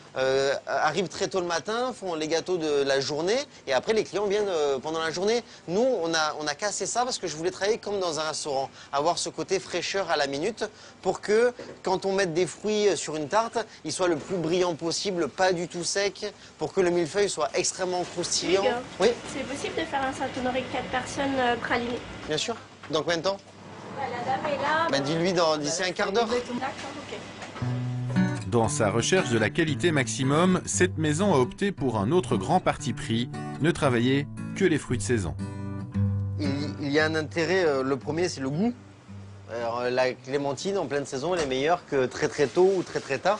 arrivent très tôt le matin, font les gâteaux de la journée et après les clients viennent pendant la journée. Nous, on a cassé ça parce que je voulais travailler comme dans un restaurant, avoir ce côté fraîcheur à la minute pour que quand on mette des fruits sur une tarte, il soit le plus brillant possible, pas du tout sec, pour que le millefeuille soit extrêmement croustillant. Oui. C'est possible de faire un Saint-Honoré 4 personnes praliné? Bien sûr. Dans combien de temps? La dame est là. Dis-lui d'ici un quart d'heure. D'accord, ok. Dans sa recherche de la qualité maximum, cette maison a opté pour un autre grand parti pris, ne travailler que les fruits de saison. Il y a un intérêt, le premier c'est le goût. Alors, la clémentine en pleine saison elle est meilleure que très très tôt ou très très tard,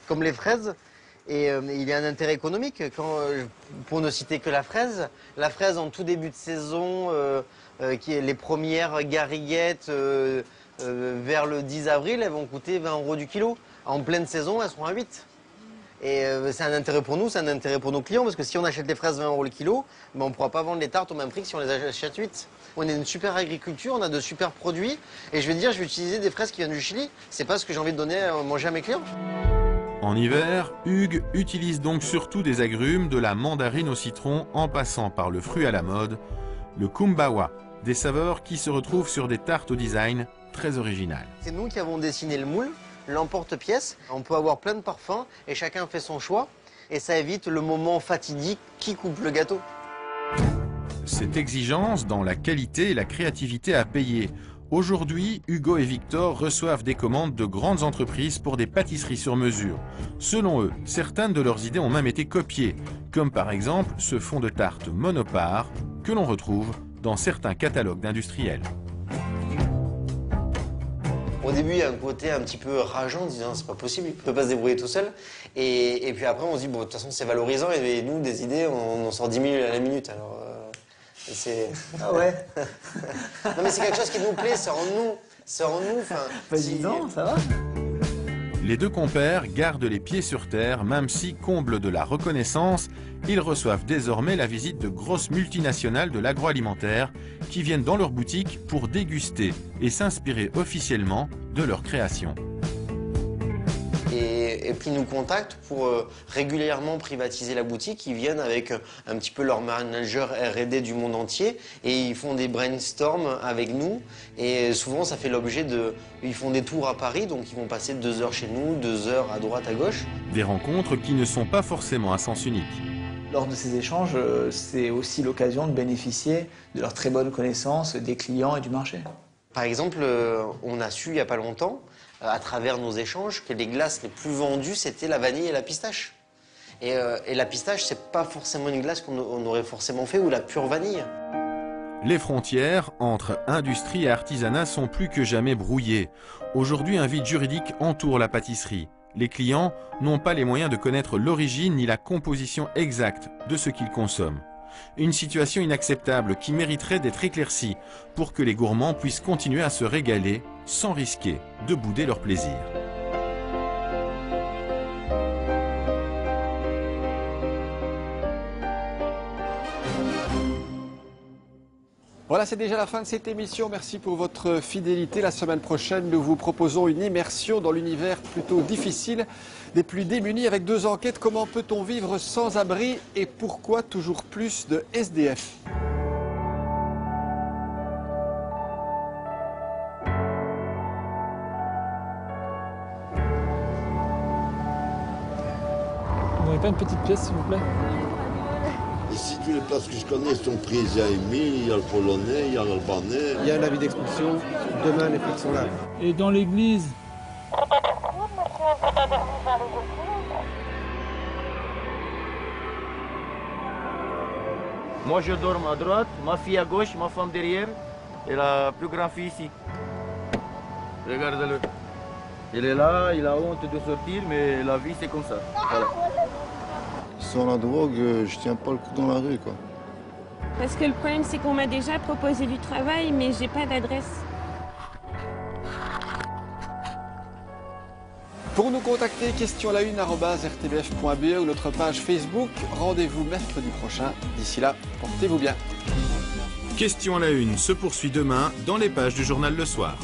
comme les fraises. Et il y a un intérêt économique, pour ne citer que la fraise en tout début de saison, qui est les premières gariguettes vers le 10 avril, elles vont coûter 20 € du kilo. En pleine saison, elles seront à 8. Et c'est un intérêt pour nous, c'est un intérêt pour nos clients, parce que si on achète les fraises 20 € le kilo, ben on ne pourra pas vendre les tartes au même prix que si on les achète 8. On est une super agriculture, on a de super produits, et je vais dire, je vais utiliser des fraises qui viennent du Chili. C'est pas ce que j'ai envie de donner à manger à mes clients. En hiver, Hugues utilise donc surtout des agrumes, de la mandarine au citron, en passant par le fruit à la mode, le kumbawa, des saveurs qui se retrouvent sur des tartes au design très original. C'est nous qui avons dessiné le moule, l'emporte-pièce. On peut avoir plein de parfums et chacun fait son choix. Et ça évite le moment fatidique qui coupe le gâteau. Cette exigence dans la qualité et la créativité à payer. Aujourd'hui, Hugo et Victor reçoivent des commandes de grandes entreprises pour des pâtisseries sur mesure. Selon eux, certaines de leurs idées ont même été copiées, comme par exemple ce fond de tarte monopare que l'on retrouve dans certains catalogues d'industriels. Au début, il y a un côté un petit peu rageant, en disant c'est pas possible, il peut pas se débrouiller tout seul. Et puis après, on se dit, bon, de toute façon, c'est valorisant, et nous, des idées, on en sort 10 000 à la minute. Alors, c'est... Ah ouais. Non, mais c'est quelque chose qui nous plaît, c'est en nous. C'est en nous. Pas évident, ça va. Les deux compères gardent les pieds sur terre, même si, comble de la reconnaissance, ils reçoivent désormais la visite de grosses multinationales de l'agroalimentaire qui viennent dans leur boutique pour déguster et s'inspirer officiellement de leur création. Et puis ils nous contactent pour régulièrement privatiser la boutique. Ils viennent avec un petit peu leur manager R&D du monde entier et ils font des brainstorms avec nous. Et souvent ça fait l'objet de... Ils font des tours à Paris, donc ils vont passer 2 heures chez nous, 2 heures à droite, à gauche. Des rencontres qui ne sont pas forcément à sens unique. Lors de ces échanges, c'est aussi l'occasion de bénéficier de leur très bonne connaissance des clients et du marché. Par exemple, on a su il n'y a pas longtemps, à travers nos échanges, que les glaces les plus vendues, c'était la vanille et la pistache. Et la pistache, c'est pas forcément une glace qu'on aurait forcément fait, ou la pure vanille. Les frontières entre industrie et artisanat sont plus que jamais brouillées. Aujourd'hui, un vide juridique entoure la pâtisserie. Les clients n'ont pas les moyens de connaître l'origine ni la composition exacte de ce qu'ils consomment. Une situation inacceptable qui mériterait d'être éclaircie pour que les gourmands puissent continuer à se régaler sans risquer de bouder leur plaisir. Voilà, c'est déjà la fin de cette émission. Merci pour votre fidélité. La semaine prochaine, nous vous proposons une immersion dans l'univers plutôt difficile des plus démunis avec 2 enquêtes. Comment peut-on vivre sans abri et pourquoi toujours plus de SDF ? Vous n'aurez pas une petite pièce, s'il vous plaît ? Ici, toutes les places que je connais sont prises. Il y a Émile, il y a le Polonais, il y a l'Albanais. Il y a un avis d'expulsion. Demain, les flics sont là. Et dans l'église ? Moi, je dors à droite, ma fille à gauche, ma femme derrière et la plus grande fille ici. Regarde-le. Il est là, il a honte de sortir, mais la vie, c'est comme ça. Voilà. Sans la drogue, je tiens pas le coup dans la rue, quoi. Parce que le problème, c'est qu'on m'a déjà proposé du travail, mais j'ai pas d'adresse. Pour nous contacter, question@rtbf.be ou notre page Facebook. Rendez-vous mercredi prochain. D'ici là, portez-vous bien. Question à la une se poursuit demain dans les pages du journal Le Soir.